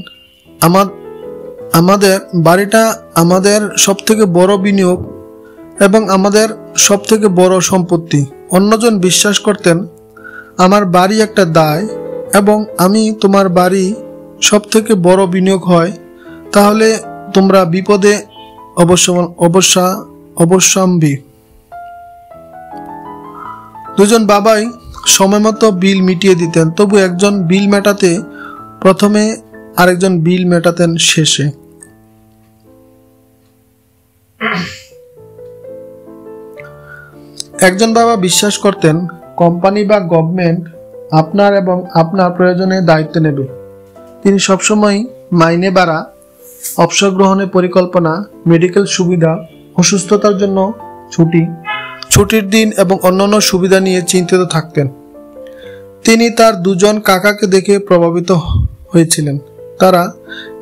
আমাদের বাড়িটা আমাদের সবথেকে বড় বিনিয়োগ এবং আমাদের সবথেকে বড় সম্পত্তি। অন্যজন বিশ্বাস করতেন আমার বাড়ি একটা দায় এবং আমি তোমার বাড়ি সবথেকে বড় বিনিয়োগ হয়, তাহলে তোমরা বিপদে অবশ্যম্ভাবী। দুজন বাবাই সময় মতো বিল মিটিয়ে দিতেন, তবু একজন বিল মেটাতে প্রথমে, আরেকজন বিল মেটাতেন শেষে। একজন বাবা বিশ্বাস করতেন কোম্পানি বা গভর্নমেন্ট আপনার এবং আপনার প্রয়োজনে দায়িত্ব নেবে। তিনি সবসময় মাইনে বাড়া, অবসর গ্রহণের পরিকল্পনা, মেডিকেল সুবিধা, অসুস্থতার জন্য ছুটির দিন এবং অন্যান্য সুবিধা নিয়ে চিন্তিত থাকতেন। তিনি তার দুজন কাকাকে দেখে প্রভাবিত হয়েছিলেন। তারা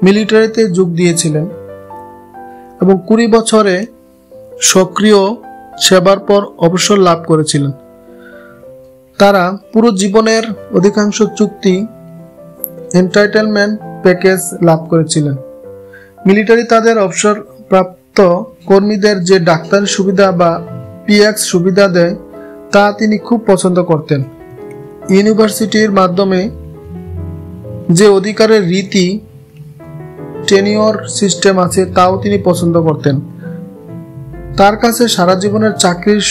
মিলিটারিতে যোগ দিয়েছিলেন এবং 20 বছরে সক্রিয় সেবার পর অবসর লাভ করেছিলেন। তারা পুরো জীবনের অধিকাংশ চুক্তি এন্টাইটেলমেন্ট প্যাকেজ লাভ করেছিলেন। মিলিটারি তাদের অবসর প্রাপ্ত কর্মীদের যে ডাক্তারি সুবিধা বা পিএক্স সুবিধা দেয় তা তিনি খুব পছন্দ করতেন। ইউনিভার্সিটির মাধ্যমে যে অধিকারের রীতি, টেনিওর সিস্টেম আছে তাও তিনি পছন্দ করতেন। তার কাছে সারা জীবনের চাকরির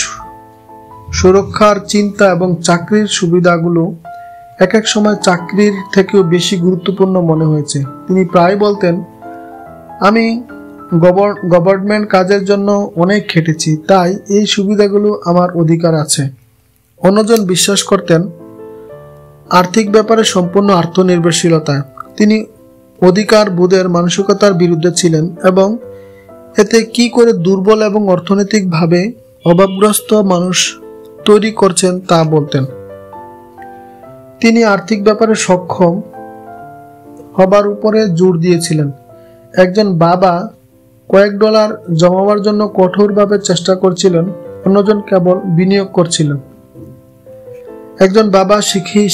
সুরক্ষার চিন্তা এবং চাকরির সুবিধাগুলো এক এক সময় চাকরির থেকেও বেশি গুরুত্বপূর্ণ মনে হয়েছে। তিনি প্রায় বলতেন, আমি গভর্নমেন্ট কাজের জন্য অনেক খেটেছি, তাই এই সুবিধাগুলো আমার অধিকার আছে। অন্যজন বিশ্বাস করতেন আর্থিক ব্যাপারে সম্পূর্ণ আত্মনির্ভরশীলতা। তিনি অধিকার বোধের মানসিকতার বিরুদ্ধে ছিলেন এবং এতে কি করে দুর্বল এবং অর্থনৈতিকভাবে অভাবগ্রস্ত মানুষ তৈরি করছেন তা বলতেন। তিনি আর্থিক ব্যাপারে সক্ষম হবার উপরে জোর দিয়েছিলেন। একজন বাবা কয়েক ডলার জমাবার জন্য কঠোরভাবে চেষ্টা করছিলেন, অন্যজন কেবল বিনিয়োগ করছিলেন। একজন বাবা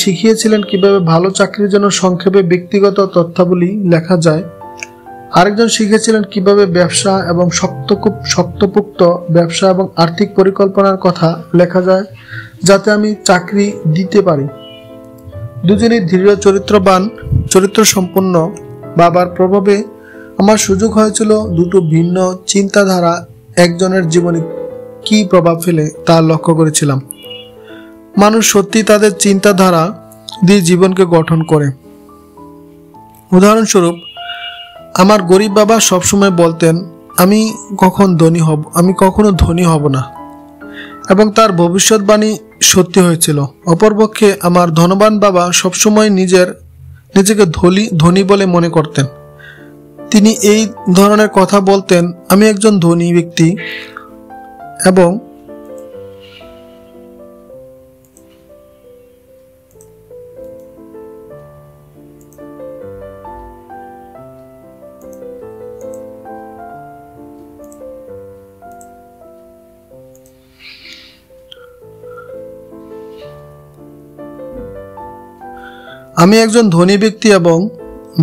শিখিয়েছিলেন কিভাবে ভালো চাকরির জন্য সংক্ষেপে ব্যক্তিগত তথ্যাবলী লেখা যায়, আরেকজন শিখেছিলেন কিভাবে ব্যবসা এবং খুব শক্তপোক্ত ব্যবসা এবং আর্থিক পরিকল্পনার কথা লেখা যায় যাতে আমি চাকরি দিতে পারি। দুজনই দৃঢ় চরিত্র সম্পন্ন বাবার প্রভাবে আমার সুযোগ হয়েছিল দুটো ভিন্ন চিন্তাধারা একজনের জীবনে কি প্রভাব ফেলে তা লক্ষ্য করেছিলাম। মানুষ সত্যি তাদের চিন্তাধারা দিয়ে জীবনকে গঠন করে। উদাহরণস্বরূপ, আমার গরিব বাবা সবসময় বলতেন আমি কখনো ধনী হব না, এবং তার ভবিষ্যৎবাণী সত্যি হয়েছিল। অপরপক্ষে আমার ধনবান বাবা সবসময় নিজেকে ধনী বলে মনে করতেন। তিনি এই ধরনের কথা বলতেন, আমি একজন ধনী ব্যক্তি এবং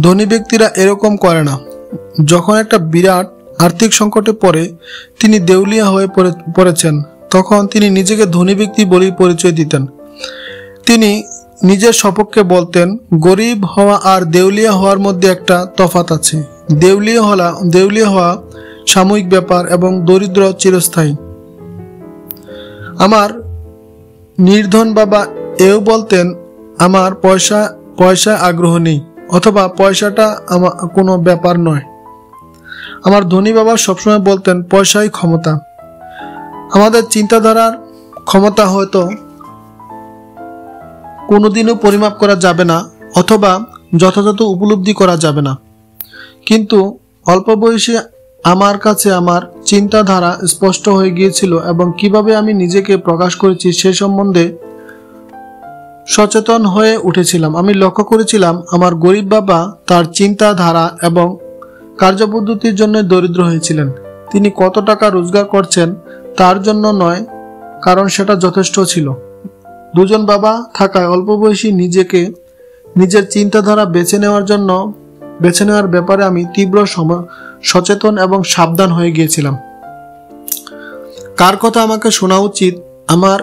ধনী ব্যক্তিরা এরকম করে না। যখন একটা বিরাট আর্থিক সংকটে পড়ে তিনি দেউলিয়া হয়ে পড়েছেন, তখন তিনি নিজেকে ধনী ব্যক্তি বলেই পরিচয় দিতেন। তিনি নিজের সপক্ষে বলতেন, গরিব হওয়া আর দেউলিয়া হওয়ার মধ্যে একটা তফাৎ আছে। দেউলিয়া হওয়া সাময়িক ব্যাপার এবং দরিদ্র চিরস্থায়ী। আমার নির্ধন বাবা এও বলতেন, আমার পয়সায় আগ্রহ নেই, অথবা পয়সাটা আমার কোনো ব্যাপার নয়। আমার ধনী বাবা সবসময় বলতেন, পয়সাই ক্ষমতা। আমাদের চিন্তাধারার ক্ষমতা হয়তো কোনোদিনও পরিমাপ করা যাবে না অথবা যথাযথ উপলব্ধি করা যাবে না, কিন্তু অল্প বয়সে আমার কাছে আমার চিন্তাধারা স্পষ্ট হয়ে গিয়েছিল এবং কিভাবে আমি নিজেকে প্রকাশ করেছি সে সম্বন্ধে সচেতন হয়ে উঠেছিলাম। আমি লক্ষ্য করেছিলাম আমার গরিব বাবা তার চিন্তাধারা এবং কার্যপদ্ধতির জন্য দরিদ্র হয়েছিলেন। তিনি কত টাকা রোজগার করছেন তার জন্য নয়, কারণ সেটা যথেষ্ট ছিল। দুজন বাবা থাকায় অল্প বয়সী নিজের চিন্তাধারা বেছে নেওয়ার ব্যাপারে আমি তীব্র সচেতন এবং সাবধান হয়ে গিয়েছিলাম। কার কথা আমাকে শোনা উচিত, আমার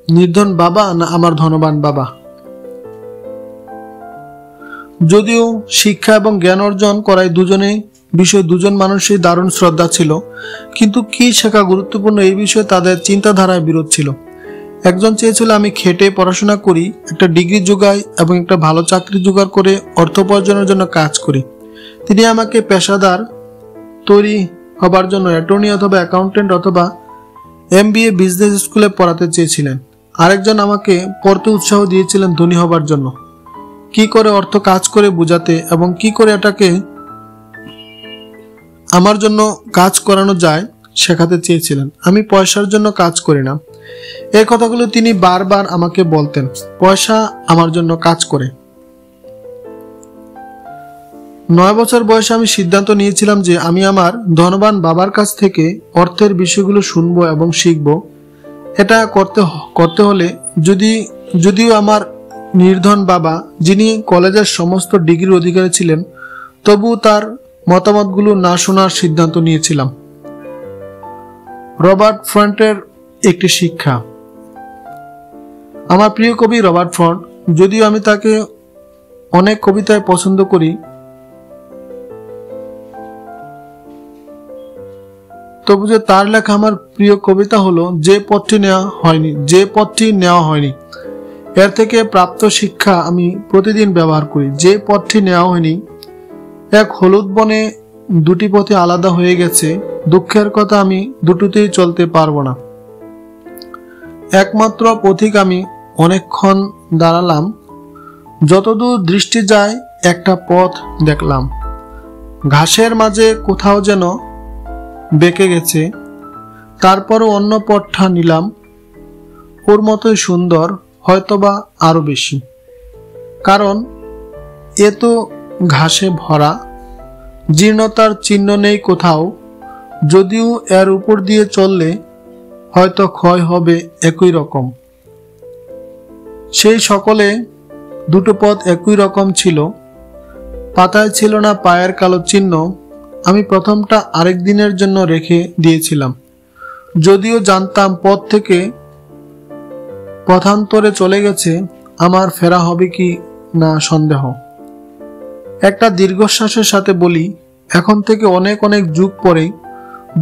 নির্ধন বাবা না আমার ধনবান বাবা? যদিও শিক্ষা এবং জ্ঞান অর্জন করায় দুজনেই বিষয়ে দুজন মানুষই দারুণ শ্রদ্ধা ছিল, কিন্তু কি শেখা গুরুত্বপূর্ণ এই বিষয়ে তাদের চিন্তাধারায় বিরোধ ছিল। একজন চেয়েছিল আমি খেটে পড়াশোনা করি, একটা ডিগ্রি জোগাই এবং একটা ভালো চাকরি জোগাড় করে অর্থ উপার্জনের জন্য কাজ করি। তিনি আমাকে পেশাদার তৈরি হবার জন্য অ্যাটর্নি অথবা অ্যাকাউন্টেন্ট অথবা MBA বিজনেস স্কুলে পড়াতে চেয়েছিলেন। আরেকজন আমাকে পড়তে উৎসাহ দিয়েছিলেন ধনী হবার জন্য, কি করে অর্থ কাজ করে বোঝাতে এবং কি করে এটাকে আমার জন্য কাজ করানো যায় শেখাতে চেয়েছিলেন। আমি পয়সার জন্য কাজ করি না, এই কথাগুলো তিনি বারবার আমাকে বলতেন। পয়সা আমার জন্য কাজ করে। 9 বছর বয়সে আমি সিদ্ধান্ত নিয়েছিলাম যে আমি আমার ধনবান বাবার কাছ থেকে অর্থের বিষয়গুলো শুনবো এবং শিখবো। এটা করতে হলে যদিও আমার নির্ধন বাবা, যিনি কলেজের সমস্ত ডিগ্রির অধিকারী ছিলেন, তবুও তার মতামতগুলো না শোনার সিদ্ধান্ত নিয়েছিলাম। রবার্ট ফ্রন্টের একটি শিক্ষা। আমার প্রিয় কবি রবার্ট ফ্রন্ট, যদিও আমি তাকে অনেক কবিতায় পছন্দ করি, তবু যে তার লেখা আমার প্রিয় কবিতা হলো যে পথটি নেওয়া হয়নি। এর থেকে প্রাপ্ত শিক্ষা আমি প্রতিদিন ব্যবহার করি। যে পথটি নেওয়া হয়নি, এক হলুদ বনে দুটি পথে আলাদা হয়ে গেছে, দুঃখের কথা আমি দুটোতেই চলতে পারবো না। একমাত্র পথিক আমি অনেকক্ষণ দাঁড়ালাম, যতদূর দৃষ্টি যায় একটা পথ দেখলাম, ঘাসের মাঝে কোথাও যেন বেঁকে গেছে, তারপরও অন্য পথটা নিলাম, ওর মতোই সুন্দর, হয়তোবা আরো বেশি, কারণ এ তো ঘাসে ভরা, জীর্ণতার চিহ্ন নেই কোথাও, যদিও এর উপর দিয়ে চললে হয়তো ক্ষয় হবে একই রকম। সেই সকলে দুটো পথ একই রকম ছিল, পাতায় ছিল না পায়ের কালো চিহ্ন। আমি প্রথমটা আরেক দিনের জন্য রেখে দিয়েছিলাম, যদিও জানতাম পথ থেকে পথান্তরে চলে গেছে, আমার ফেরা হবে কি না সন্দেহ। একটা দীর্ঘশ্বাসের সাথে বলি, এখন থেকে অনেক অনেক যুগ পরে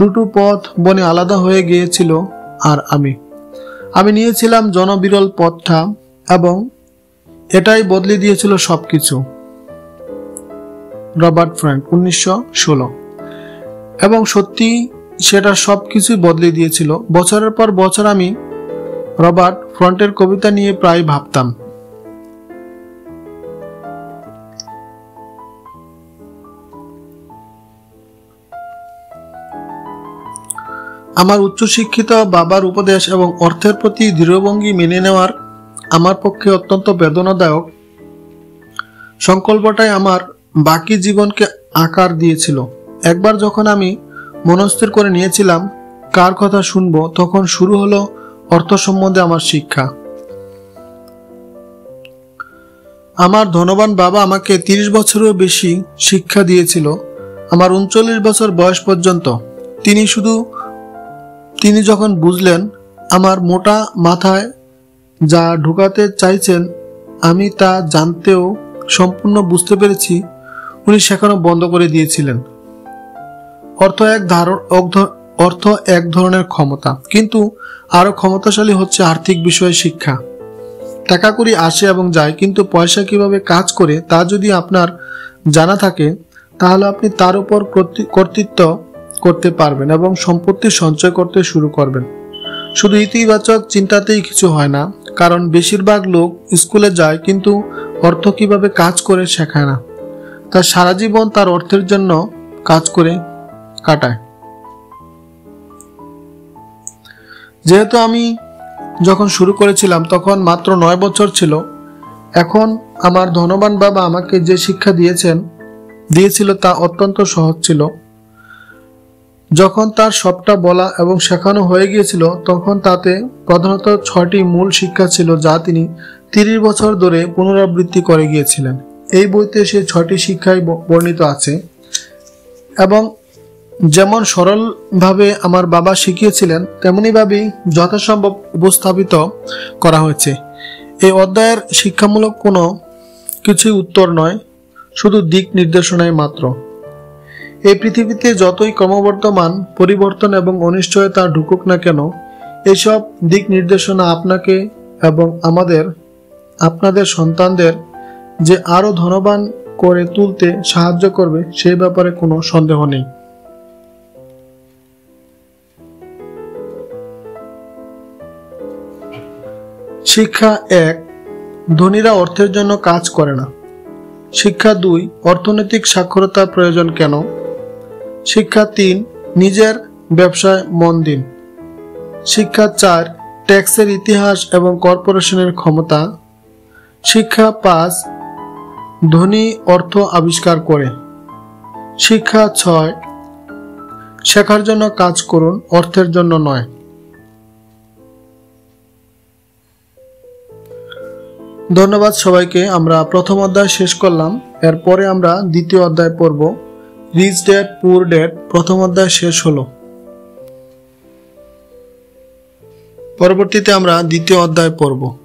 দুটো পথ বনে আলাদা হয়ে গিয়েছিল, আর আমি নিয়েছিলাম জনবিরল পথটা, এবং এটাই বদলে দিয়েছিল সবকিছু। Robert front, 1916। এবং সত্যি সেটা সবকিছুই বদলে দিয়েছিল। বছরের পর বছর আমি রবার্ট ফ্রন্টের কবিতা নিয়ে প্রায় ভাবতাম। আমার উচ্চশিক্ষিত বাবার উপদেশ এবং অর্থের প্রতি দৃঢ়ভঙ্গি মেনে নেওয়ার আমার পক্ষে অত্যন্ত বেদনাদায়ক সংকল্পটাই আমার বাকি জীবনকে আকার দিয়েছিল। একবার যখন আমি মনস্থির করে নিয়েছিলাম কার কথা শুনবো, তখন শুরু হলো অর্থ সম্বন্ধে আমার শিক্ষা। আমার ধনবান বাবা আমাকে 30 বছরেরও বেশি শিক্ষা দিয়েছিল, আমার 39 বছর বয়স পর্যন্ত। তিনি যখন বুঝলেন আমার মোটা মাথায় যা ঢুকাতে চাইছেন আমি তা জানতেও সম্পূর্ণ বুঝতে পেরেছি, উনি শেখানো বন্ধ করে দিয়েছিলেন। অর্থ এক ধরনের ক্ষমতা, কিন্তু আরো ক্ষমতাশালী হচ্ছে আর্থিক বিষয়ে শিক্ষা। টাকা কড়ি আসে এবং যায়, কিন্তু পয়সা কিভাবে কাজ করে তা যদি আপনার জানা থাকে, তাহলে আপনি তার উপর কর্তৃত্ব করতে পারবেন এবং সম্পত্তি সঞ্চয় করতে শুরু করবেন। শুধু ইতিবাচক চিন্তাতেই কিছু হয় না, কারণ বেশিরভাগ লোক স্কুলে যায় কিন্তু অর্থ কিভাবে কাজ করে শেখায় না। তার সারা জীবন তার অর্থের জন্য কাজ করে কাটায়। যেহেতু আমি যখন শুরু করেছিলাম তখন মাত্র 9 বছর ছিল, এখন আমার ধনবান বাবা আমাকে যে শিক্ষা দিয়েছিল তা অত্যন্ত সহজ ছিল। যখন তার সবটা বলা এবং শেখানো হয়ে গিয়েছিল, তখন তাতে প্রধানত 6টি মূল শিক্ষা ছিল, যা তিনি 30 বছর ধরে পুনরাবৃত্তি করে গিয়েছিলেন। এই বইতে সে 6টি শিক্ষাই বর্ণিত আছে, এবং যেমন সরলভাবে আমার বাবা শিখিয়েছিলেন তেমনি ভাবেই যথাসম্ভব উপস্থাপিত করা হয়েছে। এই অধ্যায়ের শিক্ষামূলক কোনো কিছুই উত্তর নয়, শুধু দিক নির্দেশনায় মাত্র। এই পৃথিবীতে যতই ক্রমবর্ধমান পরিবর্তন এবং অনিশ্চয়তা ঢুকুক না কেন, এসব দিক নির্দেশনা আপনাকে এবং আপনাদের সন্তানদের যে আরো ধনবান করে তুলতে সাহায্য করবে সেই ব্যাপারে কোনো সন্দেহ নেই। শিক্ষা 1, ধনীরা অর্থের জন্য কাজ করে না। শিক্ষা 2, অর্থনৈতিক সাক্ষরতা প্রয়োজন কেন। শিক্ষা 3, নিজের ব্যবসায় মন দিন। শিক্ষা 4, ট্যাক্সের ইতিহাস এবং কর্পোরেশনের ক্ষমতা। শিক্ষা 5, ধনী অর্থ আবিষ্কার করে। শিক্ষা 6, শেখার জন্য কাজ করুন, অর্থের জন্য নয়। ধন্যবাদ সবাইকে। আমরা প্রথম অধ্যায় শেষ করলাম। এরপরে আমরা দ্বিতীয় অধ্যায় পড়ব। রিচ ড্যাড পুর ড্যাড প্রথম অধ্যায় শেষ হলো। পরবর্তীতে আমরা দ্বিতীয় অধ্যায় পড়ব।